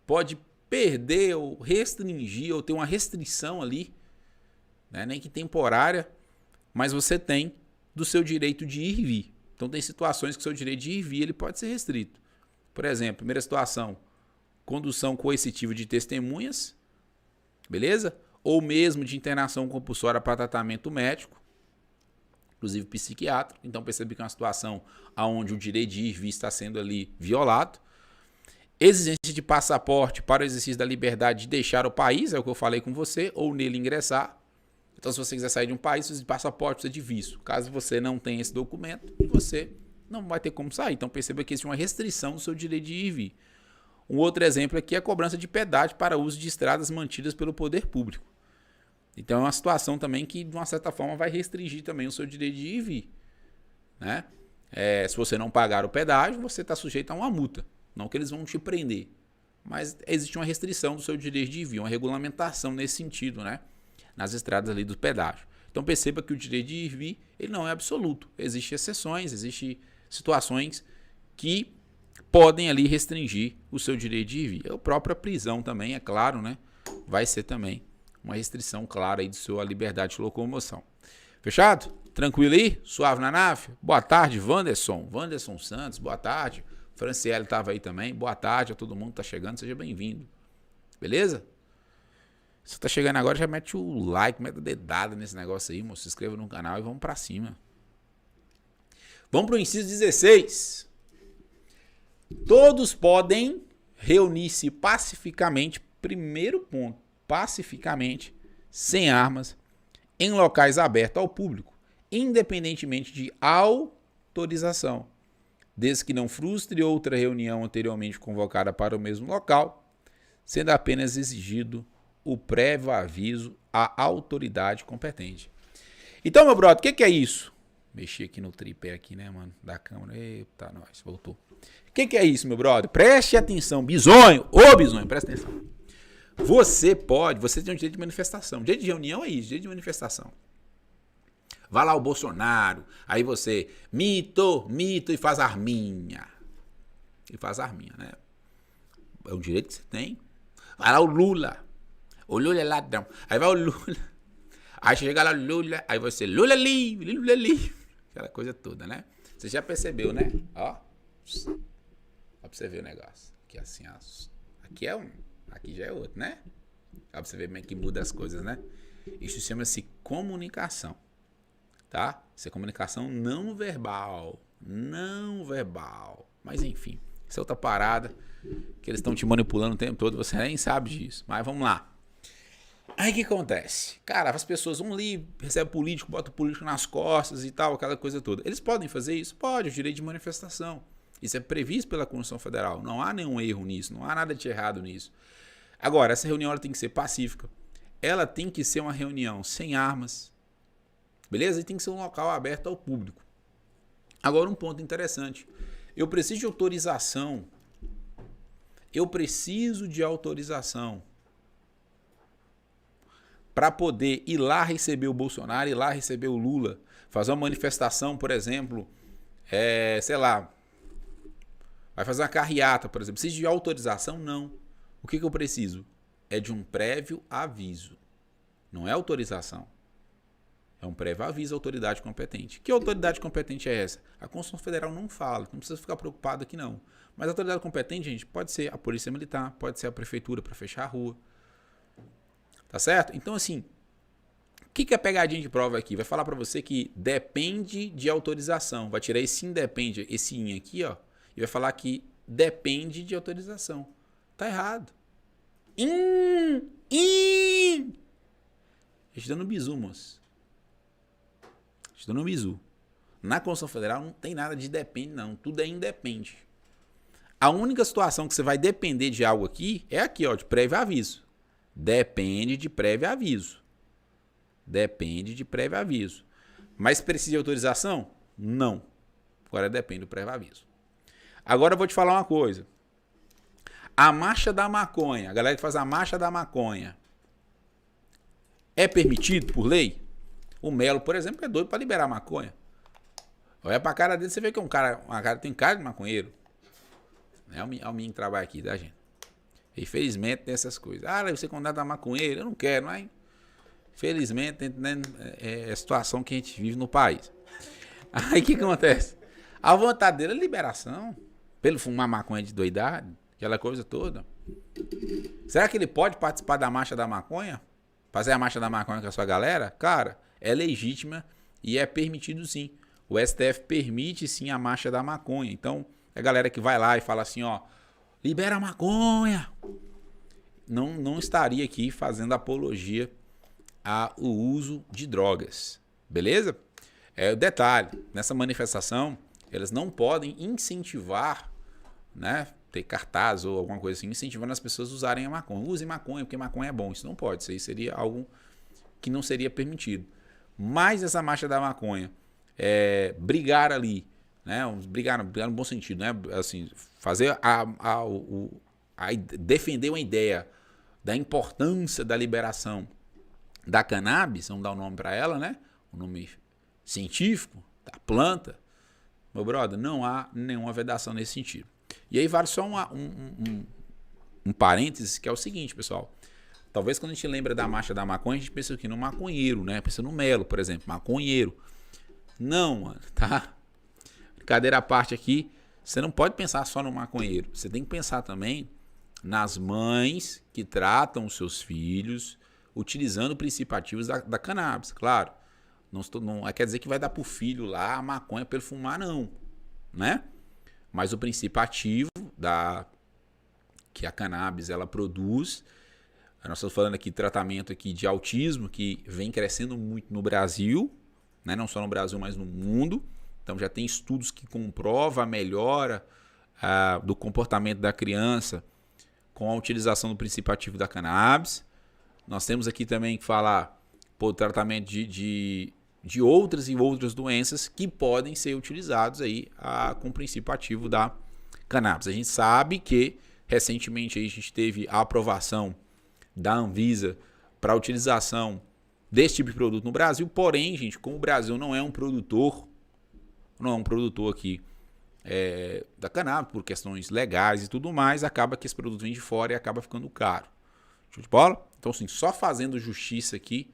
[SPEAKER 1] pode perder ou restringir ou ter uma restrição ali, né, nem que temporária, mas você tem do seu direito de ir e vir. Então tem situações que o seu direito de ir e vir ele pode ser restrito. Por exemplo, primeira situação, condução coercitiva de testemunhas, beleza? Ou mesmo de internação compulsória para tratamento médico, inclusive psiquiátrico. Então percebe que é uma situação onde o direito de ir e vir está sendo ali violado. Exigência de passaporte para o exercício da liberdade de deixar o país, é o que eu falei com você, ou nele ingressar. Então se você quiser sair de um país, precisa de passaporte, precisa de visto. Caso você não tenha esse documento, você não vai ter como sair. Então perceba que existe uma restrição do seu direito de ir e vir. Um outro exemplo aqui é a cobrança de pedágio para uso de estradas mantidas pelo poder público. Então é uma situação também que, de uma certa forma, vai restringir também o seu direito de ir e vir. Né? Se você não pagar o pedágio, você está sujeito a uma multa. Não que eles vão te prender. Mas existe uma restrição do seu direito de ir e vir, uma regulamentação nesse sentido, né? Nas estradas ali do pedágio. Então perceba que o direito de ir e vir ele não é absoluto. Existem exceções, existem situações que podem ali restringir o seu direito de ir e vir. A própria prisão também, é claro, né? Vai ser também uma restrição clara aí de sua liberdade de locomoção. Fechado? Tranquilo aí? Suave na nave? Boa tarde, Wanderson. Wanderson Santos, boa tarde. Franciele estava aí também. Boa tarde a todo mundo que tá chegando. Seja bem-vindo. Beleza? Se você tá chegando agora, já mete o like, mete a dedada nesse negócio aí, moço. Se inscreva no canal e vamos pra cima. Vamos pro inciso 16. Todos podem reunir-se pacificamente, primeiro ponto, pacificamente, sem armas, em locais abertos ao público, independentemente de autorização, desde que não frustre outra reunião anteriormente convocada para o mesmo local, sendo apenas exigido o prévio aviso à autoridade competente. Então, meu brother, o que é isso? Mexi aqui no tripé aqui, né, mano, da câmera. Eita, nós, voltou. O que é isso, meu brother? Preste atenção, bisonho. Ô, bisonho, presta atenção. Você tem um direito de manifestação. Direito de reunião é isso, direito de manifestação. Vai lá o Bolsonaro, aí você mito e faz arminha. E faz arminha, né? É um direito que você tem. Vai lá o Lula. O Lula é ladrão. Aí vai o Lula. Aí chega lá o Lula, aí você, Lula livre, Lula livre. Aquela coisa toda, né? Você já percebeu, né? Ó. Ó pra você ver o negócio. Aqui assim, ó. Aqui é um. Aqui já é outro, né? Ó pra você ver como é que muda as coisas, né? Isso chama-se comunicação. Tá? Isso é comunicação não verbal. Não verbal. Mas enfim, isso é outra parada que eles estão te manipulando o tempo todo. Você nem sabe disso. Mas vamos lá. Aí o que acontece? Cara, as pessoas vão ali, recebem político, bota o político nas costas e tal, aquela coisa toda. Eles podem fazer isso? Pode, o direito de manifestação. Isso é previsto pela Constituição Federal. Não há nenhum erro nisso, não há nada de errado nisso. Agora, essa reunião ela tem que ser pacífica. Ela tem que ser uma reunião sem armas. Beleza? E tem que ser um local aberto ao público. Agora, um ponto interessante. Eu preciso de autorização. Para poder ir lá receber o Bolsonaro, ir lá receber o Lula, fazer uma manifestação, por exemplo, sei lá, vai fazer uma carreata, por exemplo. Precisa de autorização? Não. O que eu preciso? É de um prévio aviso. Não é autorização. É um prévio aviso à autoridade competente. Que autoridade competente é essa? A Constituição Federal não fala, não precisa ficar preocupado aqui não. Mas a autoridade competente, gente, pode ser a Polícia Militar, pode ser a Prefeitura para fechar a rua. Tá certo? Então, assim, o que é pegadinha de prova aqui? Vai falar para você que depende de autorização. Vai tirar esse independe, esse in aqui, ó, e vai falar que depende de autorização. Tá errado. Estou dando um bizu, moço. Estou dando um bizu. Na Constituição Federal não tem nada de depende, não. Tudo é independe. A única situação que você vai depender de algo aqui é aqui, ó, de prévio aviso. Depende de prévio aviso. Depende de prévio aviso. Mas precisa de autorização? Não. Agora depende do prévio aviso. Agora eu vou te falar uma coisa. A marcha da maconha, a galera que faz a marcha da maconha, é permitido por lei? O Melo, por exemplo, é doido para liberar a maconha. Olha pra cara dele, você vê que é um cara tem cara de maconheiro. É o menino que trabalha aqui, tá, gente? Infelizmente tem essas coisas. Ah, você condena a maconheiro? Eu não quero, mas felizmente né, é a situação que a gente vive no país. Aí o que acontece? A vontade dele é liberação. Pelo fumar maconha de doidade, aquela coisa toda. Será que ele pode participar da marcha da maconha? Fazer a marcha da maconha com a sua galera? Cara, é legítima e é permitido sim. O STF permite sim a marcha da maconha. Então, a galera que vai lá e fala assim, ó, libera a maconha. Não estaria aqui fazendo apologia ao uso de drogas. Beleza? É o detalhe. Nessa manifestação, elas não podem incentivar, né? Ter cartaz ou alguma coisa assim, incentivando as pessoas a usarem a maconha. Usem maconha, porque maconha é bom. Isso não pode. Isso aí seria algo que não seria permitido. Mas essa marcha da maconha, brigar ali, né? Brigar no bom sentido, né? Assim, fazer defender uma ideia da importância da liberação da cannabis, vamos dar o nome para ela, né? O nome científico da planta. Meu brother, não há nenhuma vedação nesse sentido. E aí vale só um parênteses, que é o seguinte, pessoal. Talvez quando a gente lembra da marcha da maconha, a gente pensa aqui no maconheiro, né? Pensa no Melo, por exemplo, maconheiro. Não, mano, tá? Brincadeira à parte aqui, você não pode pensar só no maconheiro. Você tem que pensar também nas mães que tratam os seus filhos utilizando princípios ativos da cannabis. Claro, não quer dizer que vai dar pro filho lá a maconha para ele fumar, não, né? Mas o princípio ativo que a cannabis ela produz, nós estamos falando aqui de tratamento aqui de autismo, que vem crescendo muito no Brasil, né? Não só no Brasil, mas no mundo. Então já tem estudos que comprovam a melhora do comportamento da criança com a utilização do princípio ativo da cannabis. Nós temos aqui também que falar do tratamento de outras e outras doenças que podem ser utilizados aí com o princípio ativo da cannabis. A gente sabe que recentemente aí a gente teve a aprovação da Anvisa para a utilização desse tipo de produto no Brasil, porém, gente, como o Brasil não é um produtor aqui da cannabis, por questões legais e tudo mais, acaba que esse produto vem de fora e acaba ficando caro. Show de bola? Então, assim, só fazendo justiça aqui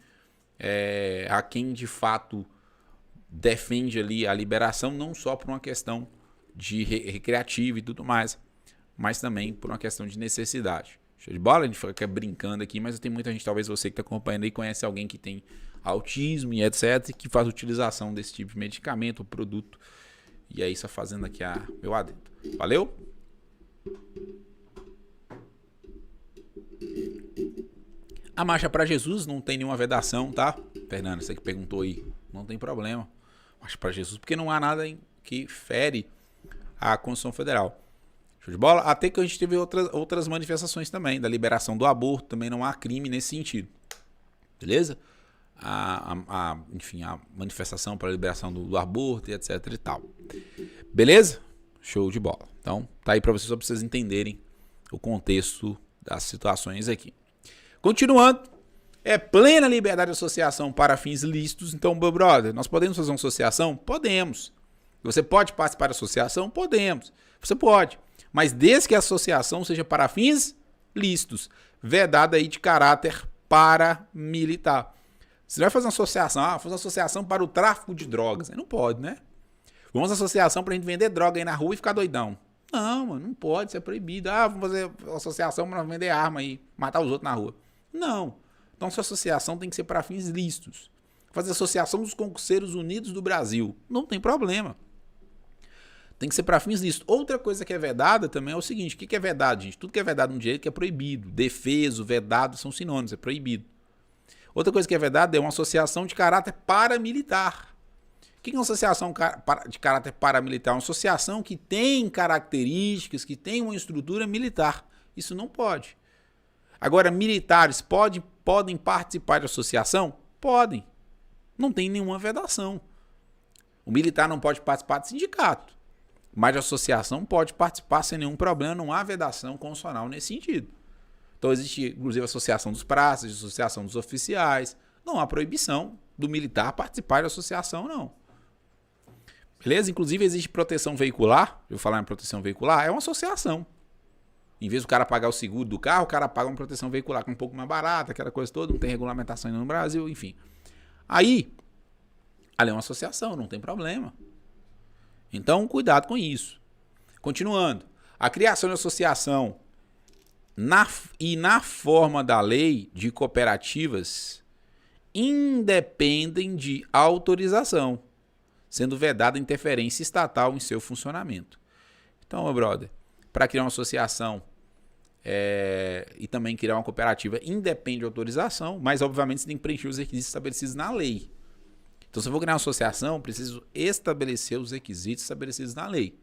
[SPEAKER 1] a quem de fato defende ali a liberação, não só por uma questão de recreativa e tudo mais, mas também por uma questão de necessidade. Show de bola? A gente fica brincando aqui, mas tem muita gente, talvez você que está acompanhando aí, conhece alguém que tem autismo e etc, que faz utilização desse tipo de medicamento, produto. E aí, só fazendo aqui meu adendo. Valeu? A marcha para Jesus não tem nenhuma vedação, tá? Fernando, você que perguntou aí, não tem problema. Marcha para Jesus, porque não há nada que fere a Constituição Federal. Show de bola? Até que a gente teve outras manifestações também, da liberação do aborto, também não há crime nesse sentido. Beleza? Enfim, a manifestação para a liberação do aborto e etc e tal. Beleza? Show de bola. Então, tá aí para vocês, só para vocês entenderem o contexto das situações aqui. Continuando, plena liberdade de associação para fins lícitos. Então, meu brother, nós podemos fazer uma associação? Podemos. Você pode participar da associação? Podemos. Você pode. Mas desde que a associação seja para fins lícitos, vedada aí de caráter paramilitar. Você vai fazer uma associação, fazer uma associação para o tráfico de drogas. Não pode, né? Vamos fazer associação para a gente vender droga aí na rua e ficar doidão. Não, mano, não pode, isso é proibido. Vamos fazer associação para vender arma e matar os outros na rua. Não. Então, sua associação tem que ser para fins lícitos. Fazer associação dos concurseiros unidos do Brasil. Não tem problema. Tem que ser para fins lícitos. Outra coisa que é vedada também é o seguinte. O que é vedado, gente? Tudo que é vedado no direito que é proibido. Defeso, vedado são sinônimos, é proibido. Outra coisa que é vedada é uma associação de caráter paramilitar. O que é uma associação de caráter paramilitar? Uma associação que tem características, que tem uma estrutura militar. Isso não pode. Agora, militares podem participar de associação? Podem. Não tem nenhuma vedação. O militar não pode participar de sindicato, mas a associação pode participar sem nenhum problema, não há vedação constitucional nesse sentido. Então existe, inclusive, a associação dos praças, a associação dos oficiais. Não há proibição do militar participar da associação, não. Beleza? Inclusive existe proteção veicular. Eu vou falar em proteção veicular, é uma associação. Em vez do cara pagar o seguro do carro, o cara paga uma proteção veicular que é um pouco mais barata, aquela coisa toda, não tem regulamentação ainda no Brasil, enfim. Aí, ali é uma associação, não tem problema. Então, cuidado com isso. Continuando. A criação de associação na forma da lei de cooperativas independem de autorização, sendo vedada interferência estatal em seu funcionamento. Então, meu brother, para criar uma associação e também criar uma cooperativa independe de autorização, mas obviamente você tem que preencher os requisitos estabelecidos na lei. Então, se eu vou criar uma associação, preciso estabelecer os requisitos estabelecidos na lei.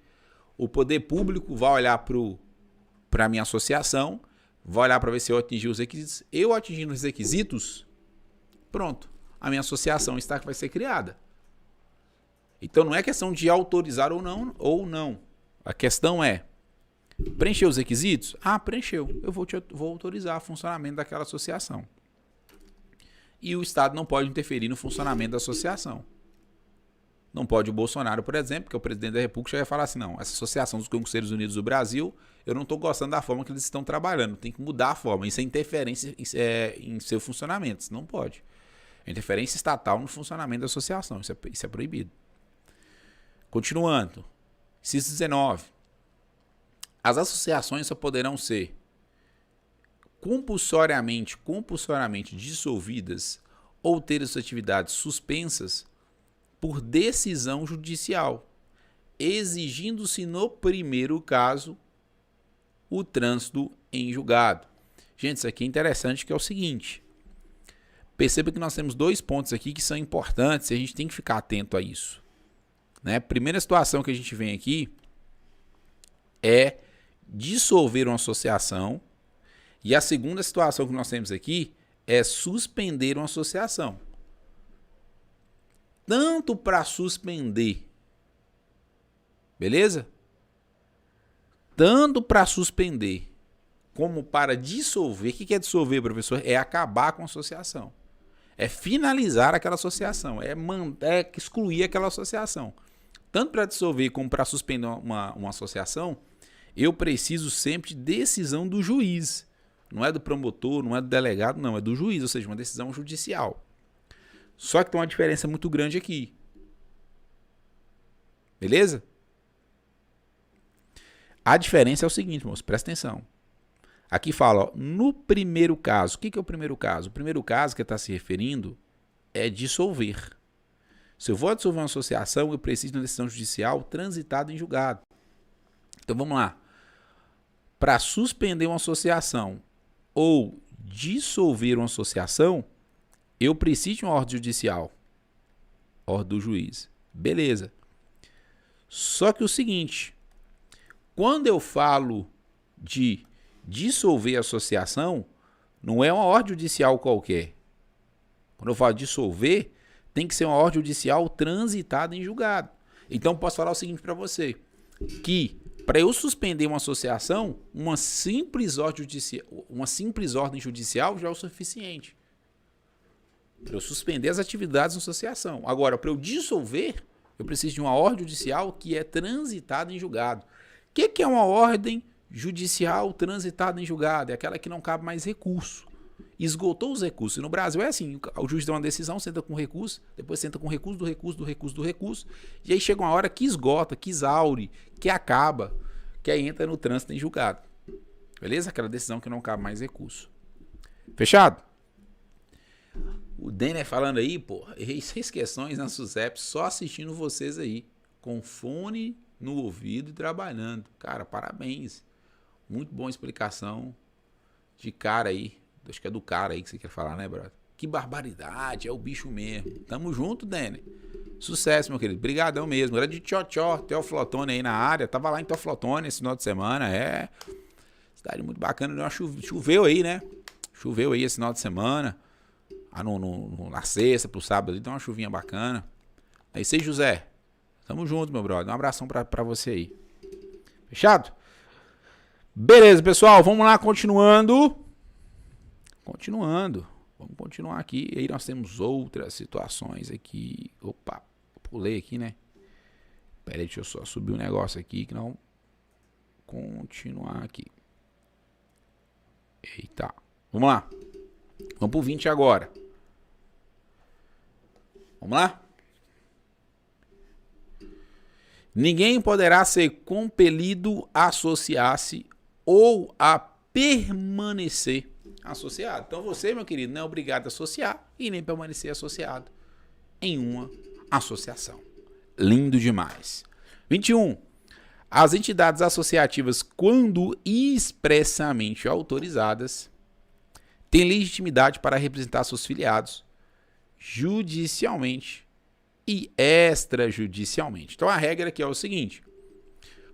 [SPEAKER 1] O poder público vai olhar para a minha associação, vai olhar para ver se eu atingi os requisitos. Eu atingindo os requisitos, pronto, a minha associação vai ser criada. Então, não é questão de autorizar ou não. A questão é, preencheu os requisitos? Preencheu. Eu vou autorizar o funcionamento daquela associação. E o Estado não pode interferir no funcionamento da associação. Não pode o Bolsonaro, por exemplo, que é o presidente da República, chegar e falar assim, não, essa Associação dos Concurseiros Unidos do Brasil, eu não estou gostando da forma que eles estão trabalhando, tem que mudar a forma. Isso é interferência em seu funcionamento, isso não pode. É interferência estatal no funcionamento da associação, isso é proibido. Continuando, inciso 19. As associações só poderão ser compulsoriamente dissolvidas ou ter suas atividades suspensas por decisão judicial, exigindo-se no primeiro caso o trânsito em julgado. Gente, isso aqui é interessante, que é o seguinte. Perceba que nós temos 2 pontos aqui que são importantes e a gente tem que ficar atento a isso. Né? Primeira situação que a gente vem aqui é dissolver uma associação, e a segunda situação que nós temos aqui é suspender uma associação. Tanto para suspender, beleza? Tanto para suspender como para dissolver. O que é dissolver, professor? É acabar com a associação. É finalizar aquela associação. É excluir aquela associação. Tanto para dissolver como para suspender uma associação, eu preciso sempre de decisão do juiz. Não é do promotor, não é do delegado, não. É do juiz, ou seja, uma decisão judicial. Só que tem uma diferença muito grande aqui. Beleza? A diferença é o seguinte, moço, presta atenção. Aqui fala, ó, no primeiro caso. O que é o primeiro caso? O primeiro caso que está se referindo é dissolver. Se eu vou dissolver uma associação, eu preciso de uma decisão judicial transitada em julgado. Então vamos lá. Para suspender uma associação ou dissolver uma associação, eu preciso de uma ordem judicial. Ordem do juiz. Beleza. Só que o seguinte, quando eu falo de dissolver a associação, não é uma ordem judicial qualquer. Quando eu falo dissolver, tem que ser uma ordem judicial transitada em julgado. Então posso falar o seguinte para você, que para eu suspender uma associação, uma simples ordem judicial já é o suficiente. Para eu suspender as atividades da associação. Agora, para eu dissolver, eu preciso de uma ordem judicial que é transitada em julgado. O que é uma ordem judicial transitada em julgado? É aquela que não cabe mais recurso. Esgotou os recursos. E no Brasil é assim, o juiz dá uma decisão, senta com recurso, depois senta com recurso, do recurso, e aí chega uma hora que esgota, que exaure, que acaba, que aí entra no trânsito em julgado. Beleza? Aquela decisão que não cabe mais recurso. Fechado? O Denner falando aí, pô, errei 6 questões na SUSEP só assistindo vocês aí, com fone no ouvido e trabalhando. Cara, parabéns. Muito boa explicação de cara aí. Acho que é do cara aí que você quer falar, né, brother? Que barbaridade, é o bicho mesmo. Tamo junto, Denner. Sucesso, meu querido. Brigadão mesmo. Era de Tchotchó, Teoflotone aí na área. Tava lá em Teoflotone esse final de semana, é. Cidade muito bacana. Choveu aí, né? Choveu aí esse final de semana. Na sexta, pro sábado ali, deu uma chuvinha bacana. É isso aí, José. Tamo junto, meu brother. Um abração pra você aí. Fechado? Beleza, pessoal. Vamos lá, continuando. Vamos continuar aqui. E aí nós temos outras situações aqui. Opa, pulei aqui, né? Pera aí, deixa eu só subir um negócio aqui que não... Continuar aqui. Eita. Vamos lá. Vamos pro 20 agora. Vamos lá? Ninguém poderá ser compelido a associar-se ou a permanecer associado. Então você, meu querido, não é obrigado a associar e nem permanecer associado em uma associação. Lindo demais. 21. As entidades associativas, quando expressamente autorizadas, têm legitimidade para representar seus filiados judicialmente e extrajudicialmente. Então a regra aqui é o seguinte: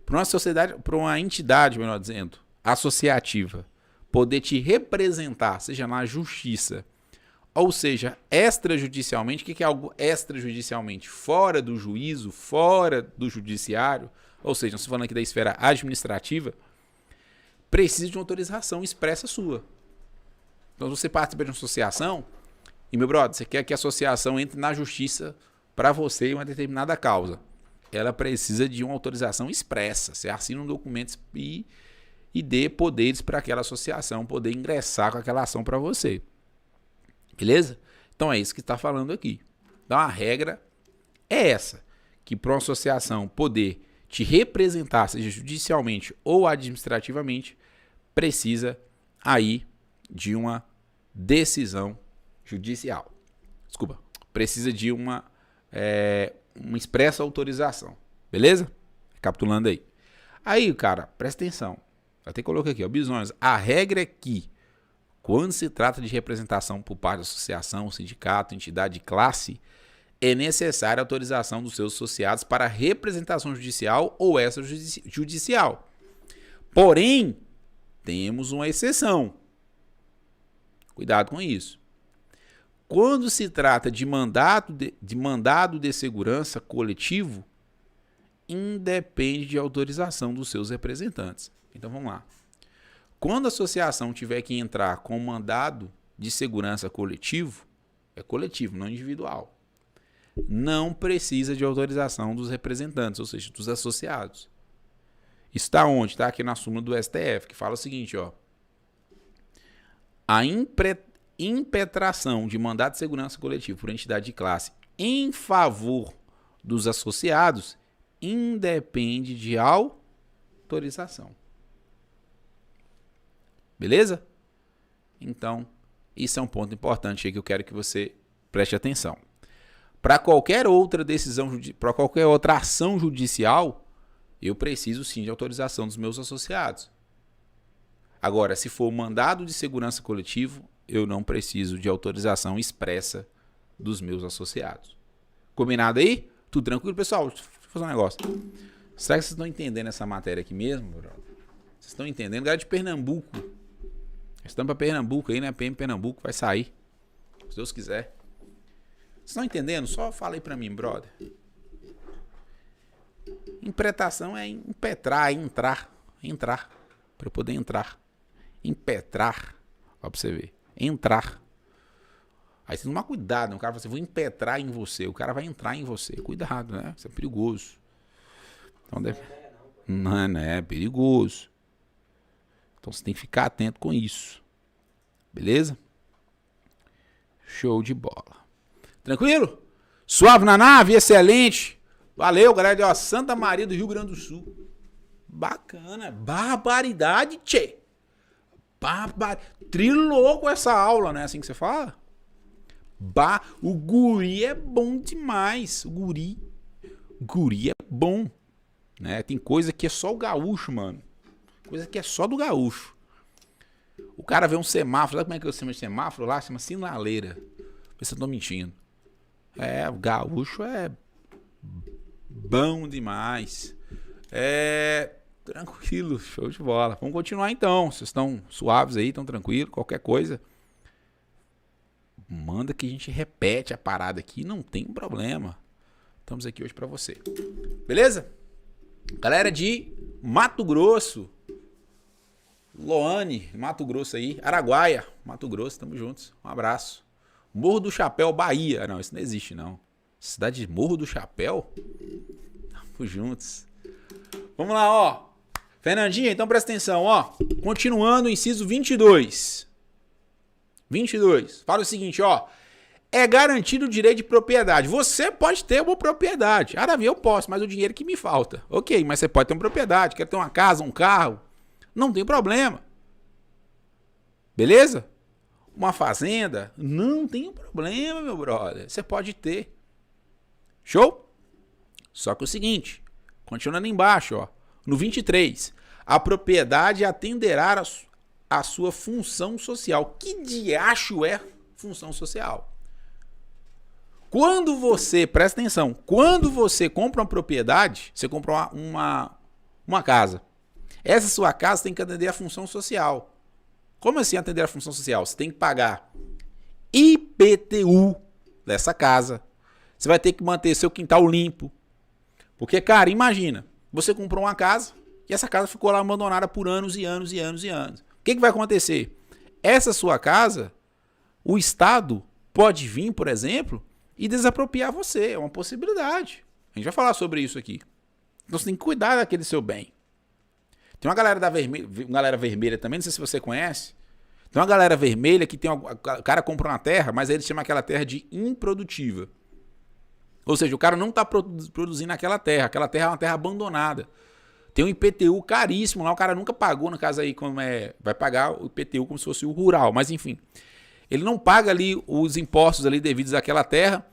[SPEAKER 1] para uma entidade, melhor dizendo, associativa, poder te representar, seja na justiça, ou seja, extrajudicialmente. O que é algo extrajudicialmente? Fora do juízo, fora do judiciário, ou seja, nós estamos falando aqui da esfera administrativa, precisa de uma autorização expressa sua. Então, você participa de uma associação e, meu brother, você quer que a associação entre na justiça para você uma determinada causa, ela precisa de uma autorização expressa. Você assina um documento e dê poderes para aquela associação poder ingressar com aquela ação para você. Beleza? Então é isso que está falando aqui. Então a regra é essa, que para uma associação poder te representar, seja judicialmente ou administrativamente, precisa aí de uma decisão judicial. Desculpa, precisa de uma expressa autorização. Beleza? Recapitulando aí. Aí, cara, presta atenção. Até coloquei aqui, ó, Bisões. A regra é que, quando se trata de representação por parte da associação, sindicato, entidade, classe, é necessária a autorização dos seus associados para representação judicial ou extrajudicial. Porém, temos uma exceção. Cuidado com isso. Quando se trata de mandado de segurança coletivo, independe de autorização dos seus representantes. Então vamos lá. Quando a associação tiver que entrar com mandado de segurança coletivo, é coletivo, não individual, não precisa de autorização dos representantes, ou seja, dos associados. Isso está onde? Está aqui na súmula do STF, que fala o seguinte, ó. A impetração de mandado de segurança coletivo por entidade de classe em favor dos associados independe de autorização. Beleza? Então, isso é um ponto importante aí que eu quero que você preste atenção. Para qualquer outra decisão, para qualquer outra ação judicial, eu preciso sim de autorização dos meus associados. Agora, se for mandado de segurança coletivo, eu não preciso de autorização expressa dos meus associados. Combinado aí? Tudo tranquilo, pessoal? Deixa eu fazer um negócio. Será que vocês estão entendendo essa matéria aqui mesmo, brother? Vocês estão entendendo? Galera de Pernambuco. Estamos para Pernambuco aí, né? PM Pernambuco vai sair. Se Deus quiser. Vocês estão entendendo? Só fala aí para mim, brother. Impetração é impetrar, é entrar. Para eu poder entrar. Impetrar. Ó, pra você ver. Entrar. Aí você tomar cuidado, né? O cara fala assim, vou impetrar em você. O cara vai entrar em você. Cuidado, né? Isso é perigoso. Então deve... Não é perigoso. Então você tem que ficar atento com isso. Beleza? Show de bola. Tranquilo? Suave na nave, excelente. Valeu, galera de Santa Maria do Rio Grande do Sul. Bacana. Barbaridade, tchê. Trilouco essa aula, né? Assim que você fala? O guri é bom demais. O guri é bom. Né? Tem coisa que é só o gaúcho, mano. Coisa que é só do gaúcho. O cara vê um semáforo. Sabe como é que eu chamo de semáforo lá? Chama sinaleira. Vê se eu tô mentindo. O gaúcho é bom demais. Tranquilo, show de bola. Vamos continuar então. Vocês estão suaves aí, estão tranquilos. Qualquer coisa, manda que a gente repete a parada aqui. Não tem problema. Estamos aqui hoje pra você. Beleza? Galera de Mato Grosso. Loane, Mato Grosso aí. Araguaia, Mato Grosso, tamo juntos. Um abraço. Morro do Chapéu, Bahia. Não, isso não existe, não. Cidade de Morro do Chapéu? Tamo juntos. Vamos lá, ó. Fernandinha, então presta atenção, ó. Continuando o inciso 22. 22. Fala o seguinte, ó. É garantido o direito de propriedade. Você pode ter uma propriedade. Eu posso, mas o dinheiro que me falta. Ok, mas você pode ter uma propriedade. Quer ter uma casa, um carro. Não tem problema. Beleza? Uma fazenda. Não tem problema, meu brother. Você pode ter. Show? Só que é o seguinte. Continuando embaixo, ó. No 23. A propriedade atenderá a sua função social. Que diacho é função social? Quando você, presta atenção, quando você compra uma propriedade, você compra uma casa. Essa sua casa tem que atender a função social. Como assim atender a função social? Você tem que pagar IPTU dessa casa. Você vai ter que manter seu quintal limpo. Porque, cara, imagina, você comprou uma casa e essa casa ficou lá abandonada por anos e anos e anos e anos. O que vai acontecer? Essa sua casa, o Estado pode vir, por exemplo, e desapropriar você. É uma possibilidade. A gente vai falar sobre isso aqui. Então você tem que cuidar daquele seu bem. Tem uma galera galera vermelha também, não sei se você conhece. Tem uma galera vermelha que tem o cara compra uma terra, mas aí ele chama aquela terra de improdutiva. Ou seja, o cara não está produzindo aquela terra é uma terra abandonada. Tem um IPTU caríssimo lá, o cara nunca pagou, no caso aí, vai pagar o IPTU como se fosse o rural, mas enfim. Ele não paga ali os impostos ali devidos àquela terra.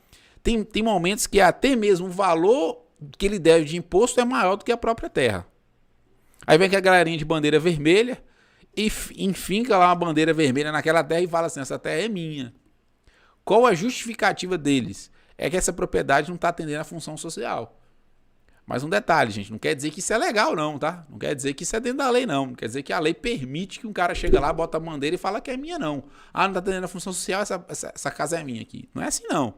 [SPEAKER 1] Tem momentos que até mesmo o valor que ele deve de imposto é maior do que a própria terra. Aí vem aquela galerinha de bandeira vermelha e enfinca lá uma bandeira vermelha naquela terra e fala assim, essa terra é minha. Qual a justificativa deles? É que essa propriedade não está atendendo a função social. Mas um detalhe, gente, não quer dizer que isso é legal não, tá? Não quer dizer que isso é dentro da lei não. Não quer dizer que a lei permite que um cara chega lá, bota a bandeira e fala que é minha não. Ah, não está atendendo a função social, essa casa é minha aqui. Não é assim não.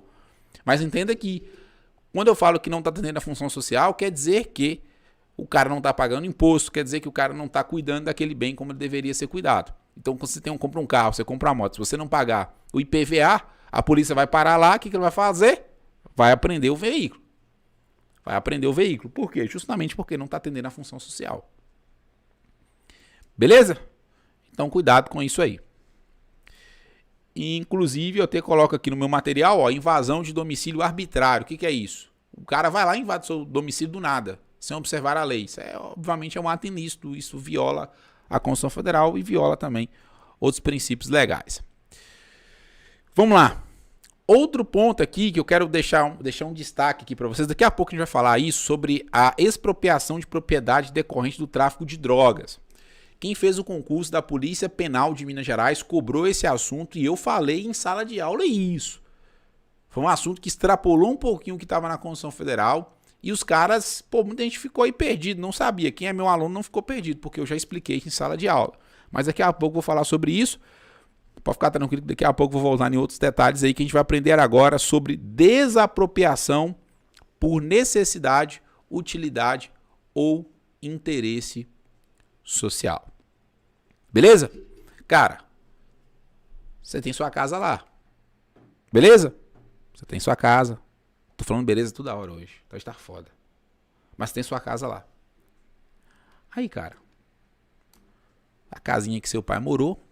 [SPEAKER 1] Mas entenda que quando eu falo que não está atendendo a função social, quer dizer que o cara não está pagando imposto, quer dizer que o cara não está cuidando daquele bem como ele deveria ser cuidado. Então, quando você compra um carro, você compra uma moto, se você não pagar o IPVA, a polícia vai parar lá, o que ele vai fazer? Vai apreender o veículo. Vai apreender o veículo. Por quê? Justamente porque não está atendendo a função social. Beleza? Então, cuidado com isso aí. Inclusive, eu até coloco aqui no meu material, ó, invasão de domicílio arbitrário. O que é isso? O cara vai lá e invade seu domicílio do nada, sem observar a lei. Isso obviamente é um ato ilícito, isso viola a Constituição Federal e viola também outros princípios legais. Vamos lá. Outro ponto aqui que eu quero deixar um destaque aqui para vocês. Daqui a pouco a gente vai falar isso sobre a expropriação de propriedade decorrente do tráfico de drogas. Quem fez o concurso da Polícia Penal de Minas Gerais cobrou esse assunto e eu falei em sala de aula isso. Foi um assunto que extrapolou um pouquinho o que estava na Constituição Federal e os caras, muita gente ficou aí perdido, não sabia. Quem é meu aluno não ficou perdido, porque eu já expliquei em sala de aula. Mas daqui a pouco eu vou falar sobre isso. Pode ficar tranquilo que daqui a pouco eu vou voltar em outros detalhes aí que a gente vai aprender agora sobre desapropriação por necessidade, utilidade ou interesse social. Beleza? Cara, você tem sua casa lá. Beleza? Você tem sua casa. Tô falando beleza toda hora hoje. Pode estar foda. Mas tem sua casa lá. Aí, cara, a casinha que seu pai morou,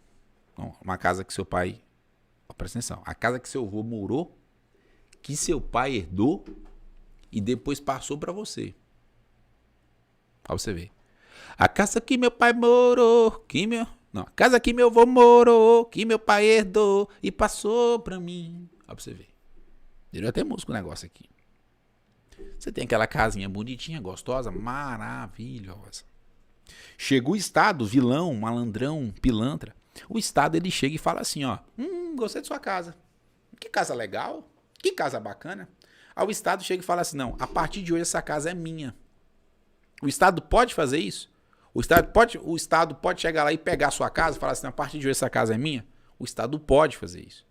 [SPEAKER 1] uma casa que seu pai, presta atenção, a casa que seu avô morou, que seu pai herdou e depois passou para você. Pra você ver. A casa que meu pai morou, a casa que meu avô morou, que meu pai herdou e passou pra mim. Ó, pra você ver. Deu até música o negócio aqui. Você tem aquela casinha bonitinha, gostosa, maravilhosa. Chega o Estado, vilão, malandrão, pilantra. O Estado, ele chega e fala assim, ó. Gostei de sua casa. Que casa legal. Que casa bacana. Aí o Estado chega e fala assim, não, a partir de hoje essa casa é minha. O Estado pode fazer isso? O Estado pode chegar lá e pegar a sua casa e falar assim, a partir de hoje essa casa é minha? O Estado pode fazer isso.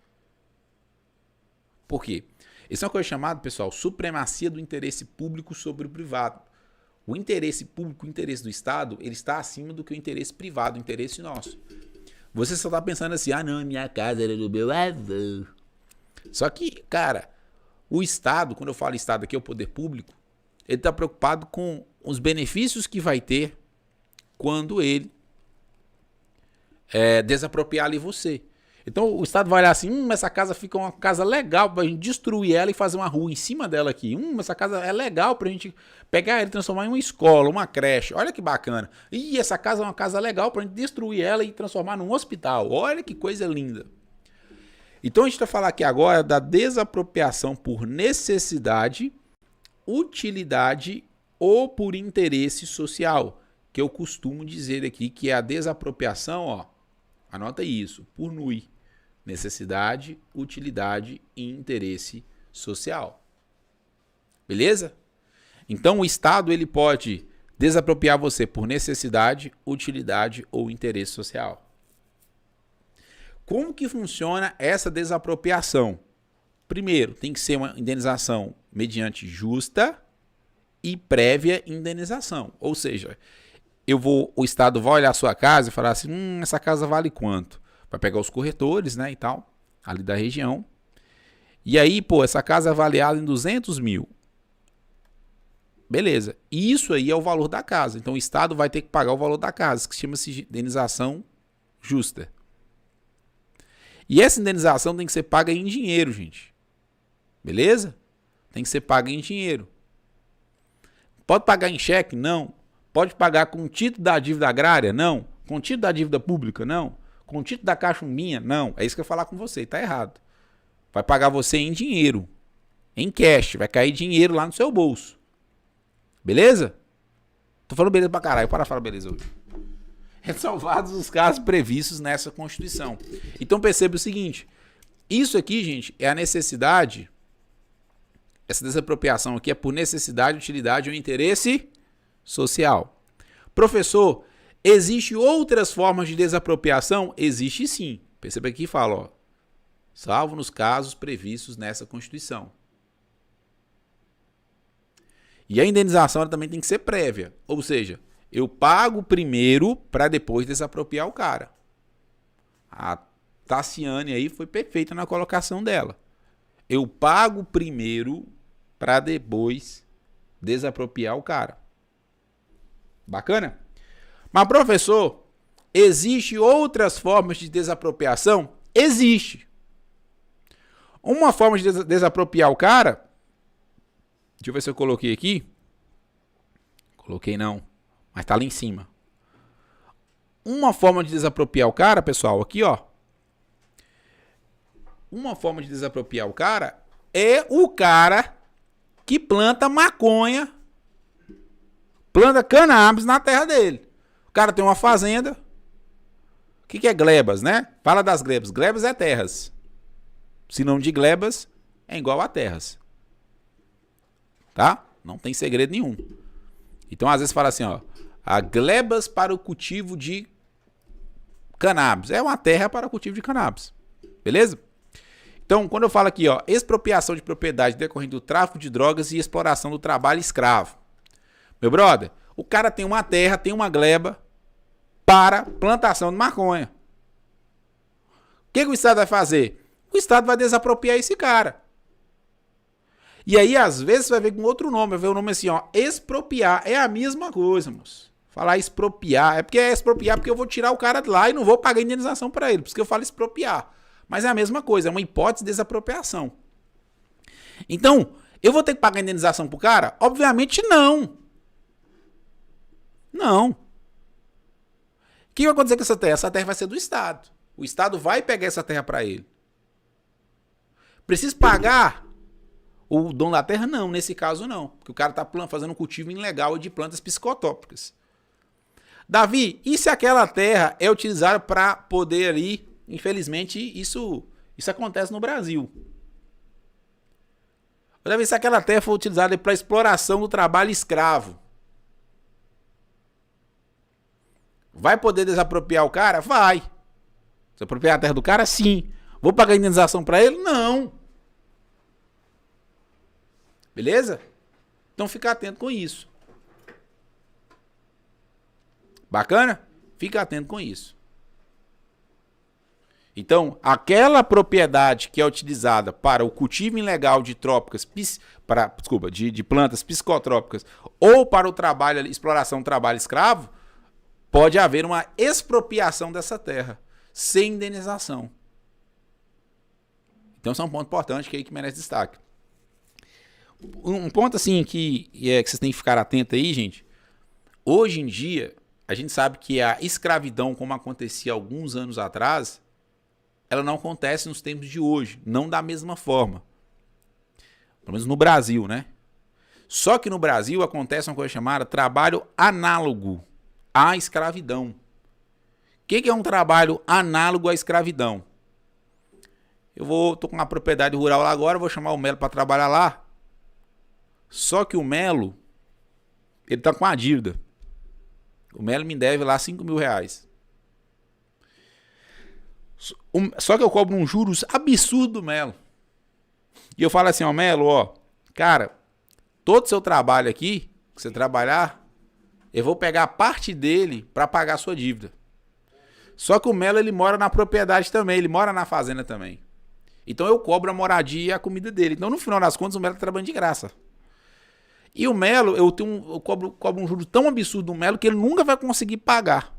[SPEAKER 1] Por quê? Isso é uma coisa chamada, pessoal, supremacia do interesse público sobre o privado. O interesse público, o interesse do Estado, ele está acima do que o interesse privado, o interesse nosso. Você só está pensando assim, não, minha casa era do meu avô. Só que, cara, o Estado, quando eu falo Estado aqui, é o poder público, ele está preocupado com os benefícios que vai ter quando ele desapropriar ali você. Então o Estado vai olhar assim, essa casa fica uma casa legal pra gente destruir ela e fazer uma rua em cima dela aqui. Essa casa é legal pra gente pegar ela e transformar em uma escola, uma creche. Olha que bacana. E essa casa é uma casa legal pra gente destruir ela e transformar num hospital. Olha que coisa linda. Então a gente vai falar aqui agora da desapropriação por necessidade, utilidade ou por interesse social, que eu costumo dizer aqui que é a desapropriação, ó, anota isso, por NUI, necessidade, utilidade e interesse social. Beleza? Então o Estado ele pode desapropriar você por necessidade, utilidade ou interesse social. Como que funciona essa desapropriação? Primeiro, tem que ser uma indenização mediante justa e prévia indenização. Ou seja, o Estado vai olhar a sua casa e falar assim, essa casa vale quanto? Vai pegar os corretores, né, e tal, ali da região, E aí, pô, essa casa é avaliada em 200 mil. Beleza. E isso aí é o valor da casa. Então o Estado vai ter que pagar o valor da casa, que chama-se indenização justa. E essa indenização tem que ser paga em dinheiro, gente. Beleza? Tem que ser paga em dinheiro. Pode pagar em cheque? Não. Pode pagar com título da dívida agrária? Não. Com título da dívida pública? Não. Com título da cachumbinha? Não. É isso que eu ia falar com você. Tá errado. Vai pagar você em dinheiro. Em cash. Vai cair dinheiro lá no seu bolso. Beleza? Tô falando beleza pra caralho. Para falar beleza hoje. Ressalvados os casos previstos nessa Constituição. Então perceba o seguinte. Isso aqui, gente, é a necessidade. Essa desapropriação aqui é por necessidade, utilidade ou interesse social. Professor, existe outras formas de desapropriação? Existe sim. Perceba aqui que fala, ó. Salvo nos casos previstos nessa Constituição. E a indenização ela também tem que ser prévia. Ou seja, eu pago primeiro para depois desapropriar o cara. A Tassiane aí foi perfeita na colocação dela. Eu pago primeiro para depois desapropriar o cara. Bacana? Mas, professor, existe outras formas de desapropriação? Existe. Uma forma de desapropriar o cara... Deixa eu ver se eu coloquei aqui. Coloquei não. Mas tá lá em cima. Uma forma de desapropriar o cara, pessoal, aqui, ó. Uma forma de desapropriar o cara é o cara que planta maconha, planta cannabis na terra dele. O cara tem uma fazenda. O que é glebas, né? Fala das glebas. Glebas é terras. Sinônimo de glebas é igual a terras. Tá? Não tem segredo nenhum. Então, às vezes fala assim, ó. A glebas para o cultivo de cannabis. É uma terra para o cultivo de cannabis. Beleza? Então, quando eu falo aqui, ó, expropriação de propriedade decorrente do tráfico de drogas e exploração do trabalho escravo. Meu brother, o cara tem uma terra, tem uma gleba para plantação de maconha. O que o Estado vai fazer? O Estado vai desapropriar esse cara. E aí, às vezes, você vai ver com outro nome. Vai ver o nome assim, ó, expropriar. É a mesma coisa, moço. Falar expropriar. É porque é expropriar porque eu vou tirar o cara de lá e não vou pagar indenização para ele. Por isso que eu falo expropriar. Mas é a mesma coisa. É uma hipótese de desapropriação. Então, eu vou ter que pagar indenização pro cara? Obviamente não. Não. O que vai acontecer com essa terra? Essa terra vai ser do Estado. O Estado vai pegar essa terra para ele. Precisa pagar o dono da terra? Não, nesse caso não. Porque o cara está fazendo um cultivo ilegal de plantas psicotrópicas. Davi, e se aquela terra é utilizada para poder ir? Infelizmente, isso acontece no Brasil. Davi, se aquela terra for utilizada para exploração do trabalho escravo, vai poder desapropriar o cara? Vai. Desapropriar a terra do cara? Sim. Vou pagar indenização para ele? Não. Beleza? Então fica atento com isso. Bacana? Fica atento com isso. Então, aquela propriedade que é utilizada para o cultivo ilegal de trópicas, de plantas psicotrópicas ou para o trabalho, exploração do trabalho escravo, pode haver uma expropriação dessa terra sem indenização. Então, isso é um ponto importante que merece destaque. Um ponto assim que vocês têm que ficar atento aí, gente. Hoje em dia, a gente sabe que a escravidão, como acontecia alguns anos atrás, ela não acontece nos tempos de hoje, não da mesma forma. Pelo menos no Brasil, né? Só que no Brasil acontece uma coisa chamada trabalho análogo à escravidão. O que é um trabalho análogo à escravidão? Tô com uma propriedade rural lá agora, vou chamar o Melo para trabalhar lá. Só que o Melo, ele tá com uma dívida. O Melo me deve lá 5 mil reais. Só que eu cobro um juros absurdo do Melo. E eu falo assim, ó, Melo, ó, cara, todo seu trabalho aqui, que você trabalhar, eu vou pegar a parte dele para pagar a sua dívida. Só que o Melo, ele mora na propriedade também, ele mora na fazenda também. Então eu cobro a moradia e a comida dele. Então no final das contas o Melo tá trabalhando de graça. E o Melo, eu cobro um juro tão absurdo do Melo que ele nunca vai conseguir pagar.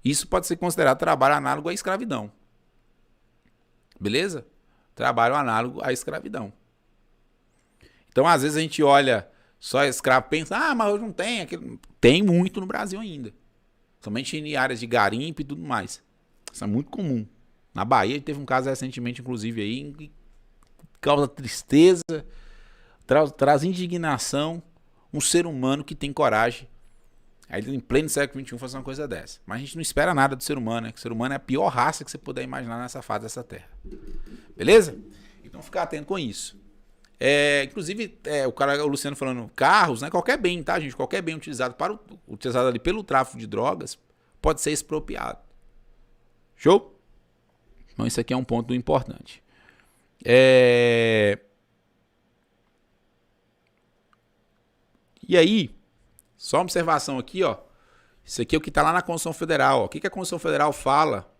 [SPEAKER 1] Isso pode ser considerado trabalho análogo à escravidão. Beleza? Trabalho análogo à escravidão. Então às vezes a gente olha só escravo e pensa, mas hoje não tem. Tem muito no Brasil ainda. Somente em áreas de garimpo e tudo mais. Isso é muito comum. Na Bahia teve um caso recentemente, inclusive, aí, que causa tristeza, traz indignação, um ser humano que tem coragem, aí em pleno século XXI, fazer uma coisa dessa. Mas a gente não espera nada do ser humano, né? Que o ser humano é a pior raça que você puder imaginar nessa face dessa terra. Beleza? Então ficar atento com isso. Inclusive, o Luciano falando, carros, né? Qualquer bem, tá, gente? Qualquer bem utilizado ali pelo tráfico de drogas pode ser expropriado. Show? Então isso aqui é um ponto importante. E aí, só uma observação aqui, ó. Isso aqui é o que está lá na Constituição Federal. Ó. O que a Constituição Federal fala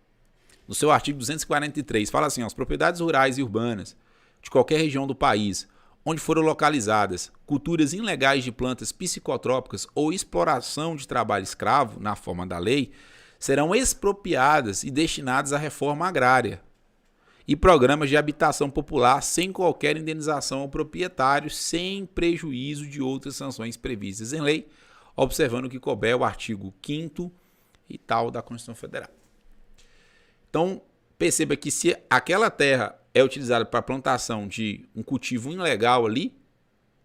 [SPEAKER 1] no seu artigo 243? Fala assim, ó, as propriedades rurais e urbanas de qualquer região do país, onde foram localizadas culturas ilegais de plantas psicotrópicas ou exploração de trabalho escravo, na forma da lei, serão expropriadas e destinadas à reforma agrária e programas de habitação popular sem qualquer indenização ao proprietário, sem prejuízo de outras sanções previstas em lei, observando que couber o artigo 5º e tal da Constituição Federal. Então, perceba que se aquela terra é utilizada para plantação de um cultivo ilegal ali,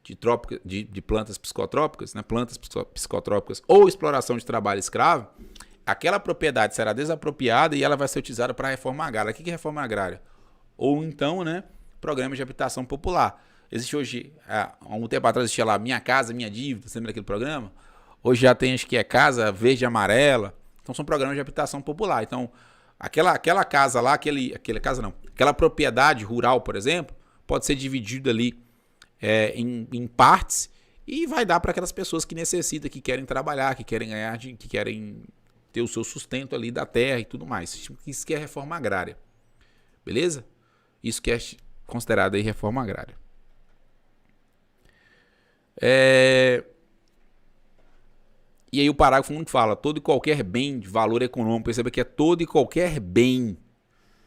[SPEAKER 1] de plantas psicotrópicas, né, plantas psicotrópicas ou exploração de trabalho escravo, aquela propriedade será desapropriada e ela vai ser utilizada para a reforma agrária. O que é reforma agrária? Ou então, né, programas de habitação popular. Existe hoje, há um tempo atrás existia lá Minha Casa, Minha Dívida, você lembra daquele programa? Hoje já tem, acho que é Casa Verde e Amarela. Então são programas de habitação popular. Então, aquela casa lá, aquela propriedade rural, por exemplo, pode ser dividida ali em partes e vai dar para aquelas pessoas que necessitam, que querem trabalhar, que querem ganhar, que querem ter o seu sustento ali da terra e tudo mais. Isso que é reforma agrária. Beleza? Isso que é considerado aí reforma agrária. E aí o parágrafo 1 fala, todo e qualquer bem de valor econômico, perceba que é todo e qualquer bem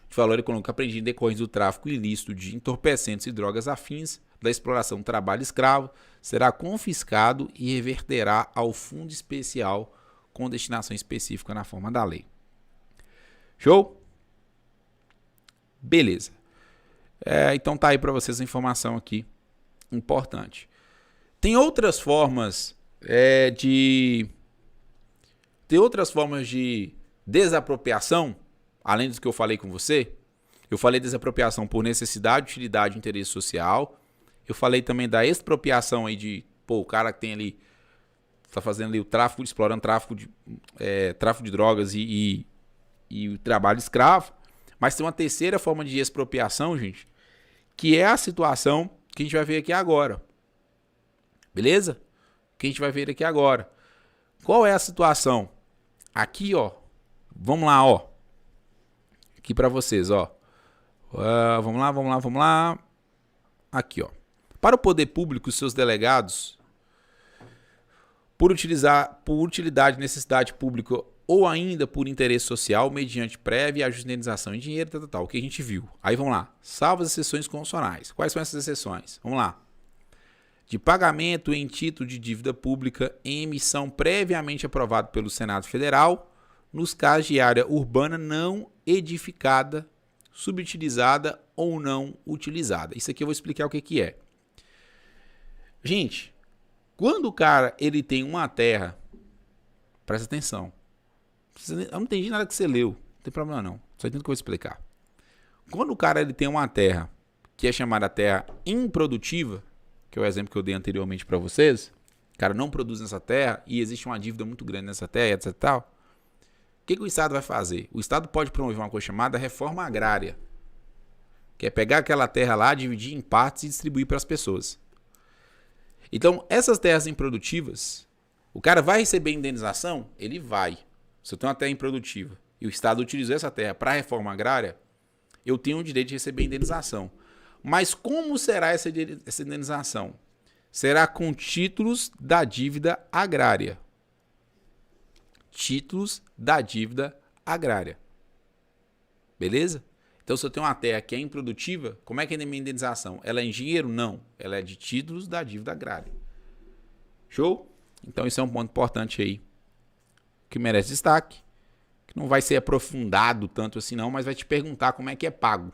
[SPEAKER 1] de valor econômico apreendido em decorrência do tráfico ilícito de entorpecentes e drogas afins, da exploração do trabalho escravo, será confiscado e reverterá ao fundo especial com destinação específica na forma da lei. Show? Beleza. Então tá aí para vocês a informação aqui importante. Tem outras formas de desapropriação, além do que eu falei com você. Eu falei desapropriação por necessidade, utilidade e interesse social. Eu falei também da expropriação aí de, o cara que tem ali, está fazendo ali o tráfico, explorando tráfico de drogas e o trabalho escravo. Mas tem uma terceira forma de expropriação, gente, que é a situação que a gente vai ver aqui agora. Beleza? Que a gente vai ver aqui agora. Qual é a situação? Aqui, ó. Vamos lá, ó. Aqui para vocês, ó. Vamos lá. Aqui, ó. Para o poder público e seus delegados, por utilidade, necessidade pública ou ainda por interesse social, mediante prévia ajuste de indenização em dinheiro, o que a gente viu. Aí vamos lá. Salvo as exceções constitucionais. Quais são essas exceções? Vamos lá. De pagamento em título de dívida pública em emissão previamente aprovado pelo Senado Federal, nos casos de área urbana não edificada, subutilizada ou não utilizada. Isso aqui eu vou explicar o que é. Gente, quando o cara ele tem uma terra, presta atenção. Eu não entendi nada que você leu, não tem problema não, só entendo o que eu vou explicar. Quando o cara ele tem uma terra que é chamada terra improdutiva, que é o exemplo que eu dei anteriormente para vocês, o cara não produz nessa terra e existe uma dívida muito grande nessa terra, etc. Tal, o que o Estado vai fazer? O Estado pode promover uma coisa chamada reforma agrária, que é pegar aquela terra lá, dividir em partes e distribuir para as pessoas. Então, essas terras improdutivas, o cara vai receber indenização? Ele vai. Se eu tenho uma terra improdutiva e o Estado utilizou essa terra para reforma agrária, eu tenho o direito de receber indenização. Mas como será essa indenização? Será com títulos da dívida agrária. Títulos da dívida agrária. Beleza? Então, se eu tenho uma terra que é improdutiva, como é que é a minha indenização? Ela é em dinheiro? Não. Ela é de títulos da dívida agrária. Show? Então, isso é um ponto importante aí, que merece destaque, que não vai ser aprofundado tanto assim não, mas vai te perguntar como é que é pago.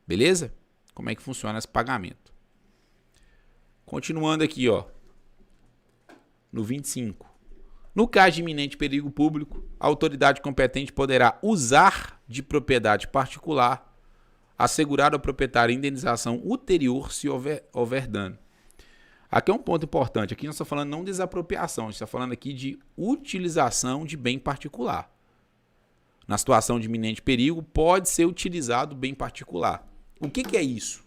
[SPEAKER 1] Beleza? Como é que funciona esse pagamento. Continuando aqui, ó, no 25. No caso de iminente perigo público, a autoridade competente poderá usar de propriedade particular, assegurar ao proprietário indenização ulterior se houver dano. Aqui é um ponto importante. Aqui nós estamos falando não de desapropriação, a gente está falando aqui de utilização de bem particular. Na situação de iminente perigo, pode ser utilizado bem particular. O que é isso?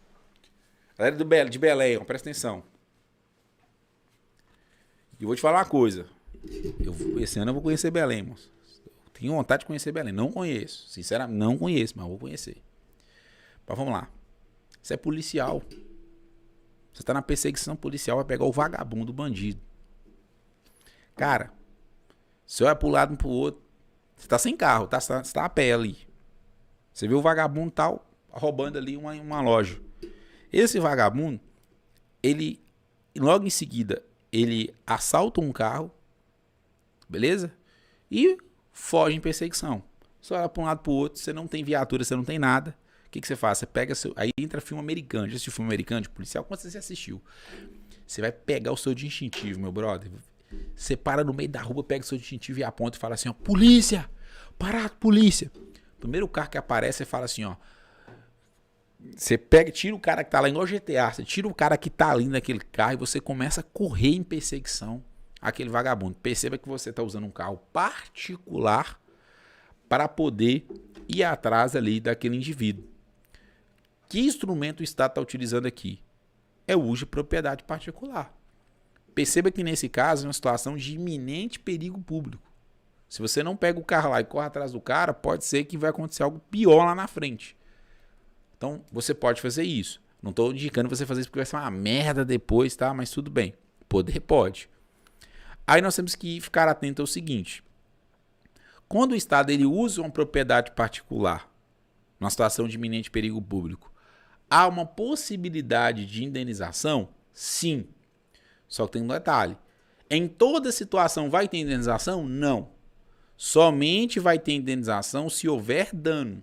[SPEAKER 1] Galera de Belém, presta atenção. E vou te falar uma coisa. Esse ano eu vou conhecer Belém, moço. Tenho vontade de conhecer Belém. Não conheço. Sinceramente, não conheço, mas vou conhecer. Mas vamos lá. Você é policial. Você está na perseguição policial, vai pegar o vagabundo, o bandido. Cara, você olha para um lado e para o outro. Você está sem carro, você está a pé ali. Você vê o vagabundo tal roubando ali uma loja. Esse vagabundo, ele logo em seguida, ele assalta um carro. Beleza? E foge em perseguição. Você olha para um lado para o outro, você não tem viatura, você não tem nada. O que você faz? Você pega seu... Aí entra filme americano. Já assistiu filme americano de policial? Quanto você assistiu? Você vai pegar o seu distintivo, meu brother. Você para no meio da rua, pega o seu distintivo e aponta e fala assim, ó, polícia! Parado, polícia! Primeiro carro que aparece, você fala assim, ó. Você pega, tira o cara que tá lá igual GTA, você tira o cara que tá ali naquele carro e você começa a correr em perseguição àquele vagabundo. Perceba que você tá usando um carro particular para poder ir atrás ali daquele indivíduo. Que instrumento o Estado está utilizando aqui? É o uso de propriedade particular. Perceba que nesse caso é uma situação de iminente perigo público. Se você não pega o carro lá e corre atrás do cara, pode ser que vai acontecer algo pior lá na frente. Então, você pode fazer isso. Não estou indicando você fazer isso porque vai ser uma merda depois, tá? Mas tudo bem. Poder pode. Aí nós temos que ficar atento ao seguinte. Quando o Estado ele usa uma propriedade particular, numa situação de iminente perigo público, há uma possibilidade de indenização? Sim. Só que tem um detalhe. Em toda situação vai ter indenização? Não. Somente vai ter indenização se houver dano.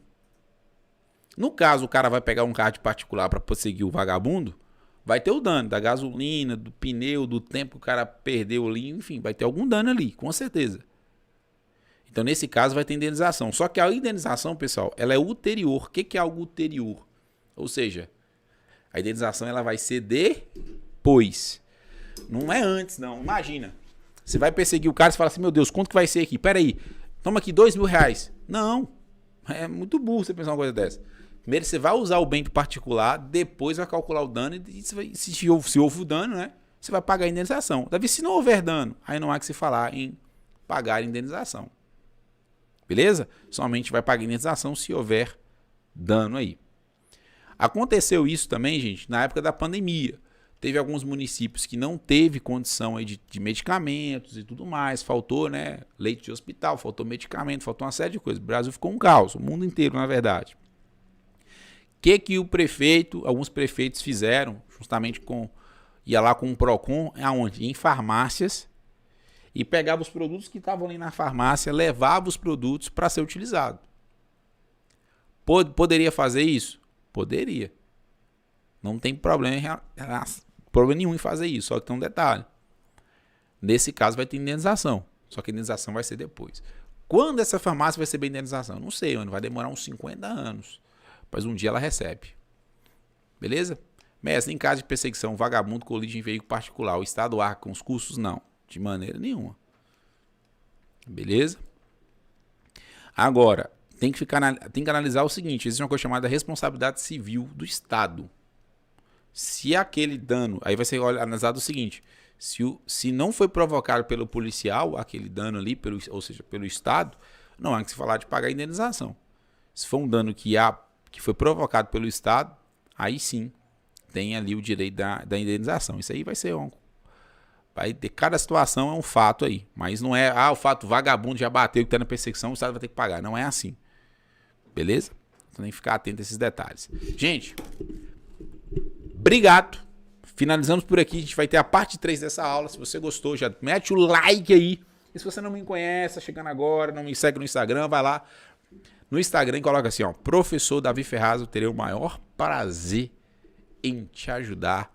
[SPEAKER 1] No caso, o cara vai pegar um carro de particular para perseguir o vagabundo, vai ter o dano da gasolina, do pneu, do tempo que o cara perdeu ali, enfim, vai ter algum dano ali, com certeza. Então, nesse caso, vai ter indenização. Só que a indenização, pessoal, ela é ulterior. O que é algo ulterior? Ou seja, a indenização ela vai ser depois. Não é antes, não. Imagina. Você vai perseguir o cara e fala assim, meu Deus, quanto que vai ser aqui? Pera aí, toma aqui R$2.000. Não. É muito burro você pensar uma coisa dessa. Primeiro você vai usar o bem particular, depois vai calcular o dano e se houve o dano, né? Você vai pagar a indenização. Davi, se não houver dano, aí não há que se falar em pagar a indenização. Beleza? Somente vai pagar a indenização se houver dano aí. Aconteceu isso também, gente, na época da pandemia. Teve alguns municípios que não teve condição aí de medicamentos e tudo mais. Faltou, né, leite de hospital, faltou medicamento, faltou uma série de coisas. O Brasil ficou um caos, o mundo inteiro, na verdade. O que o prefeito, alguns prefeitos fizeram, justamente ia lá com um PROCON, aonde? Em farmácias, e pegava os produtos que estavam ali na farmácia, levava os produtos para ser utilizado. Poderia fazer isso? Poderia. Não tem problema nenhum em fazer isso, só que tem um detalhe. Nesse caso vai ter indenização, só que a indenização vai ser depois. Quando essa farmácia vai receber indenização? Não sei, vai demorar uns 50 anos, mas um dia ela recebe. Beleza? Mestre, em caso de perseguição, vagabundo colide em veículo particular, o Estado arca com os custos? Não, de maneira nenhuma. Beleza? Agora, tem que analisar o seguinte, existe uma coisa chamada responsabilidade civil do Se aquele dano, aí vai ser analisado o seguinte, se não foi provocado pelo policial, aquele dano ali, ou seja, pelo Estado, não há que se falar de pagar a indenização. Se for um dano que há que foi provocado pelo Estado, aí sim tem ali o direito da indenização. Isso aí vai ser vai ter, cada situação é um fato aí, mas não é, o fato vagabundo já bateu que tá na perseguição, o Estado vai ter que pagar. Não é assim. Beleza? Então tem que ficar atento a esses detalhes. Gente, obrigado. Finalizamos por aqui. A gente vai ter a parte 3 dessa aula. Se você gostou, já mete o like aí. E se você não me conhece, tá chegando agora, não me segue no Instagram, vai lá no Instagram e coloca assim, ó, Professor Davi Ferraz. Eu terei o maior prazer em te ajudar,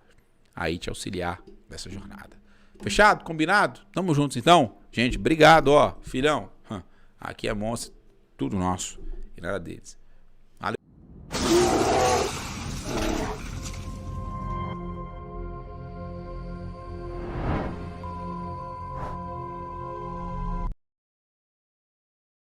[SPEAKER 1] aí te auxiliar nessa jornada. Fechado? Combinado? Tamo juntos então? Gente, obrigado, ó. Filhão, aqui é monstro, tudo nosso e nada deles.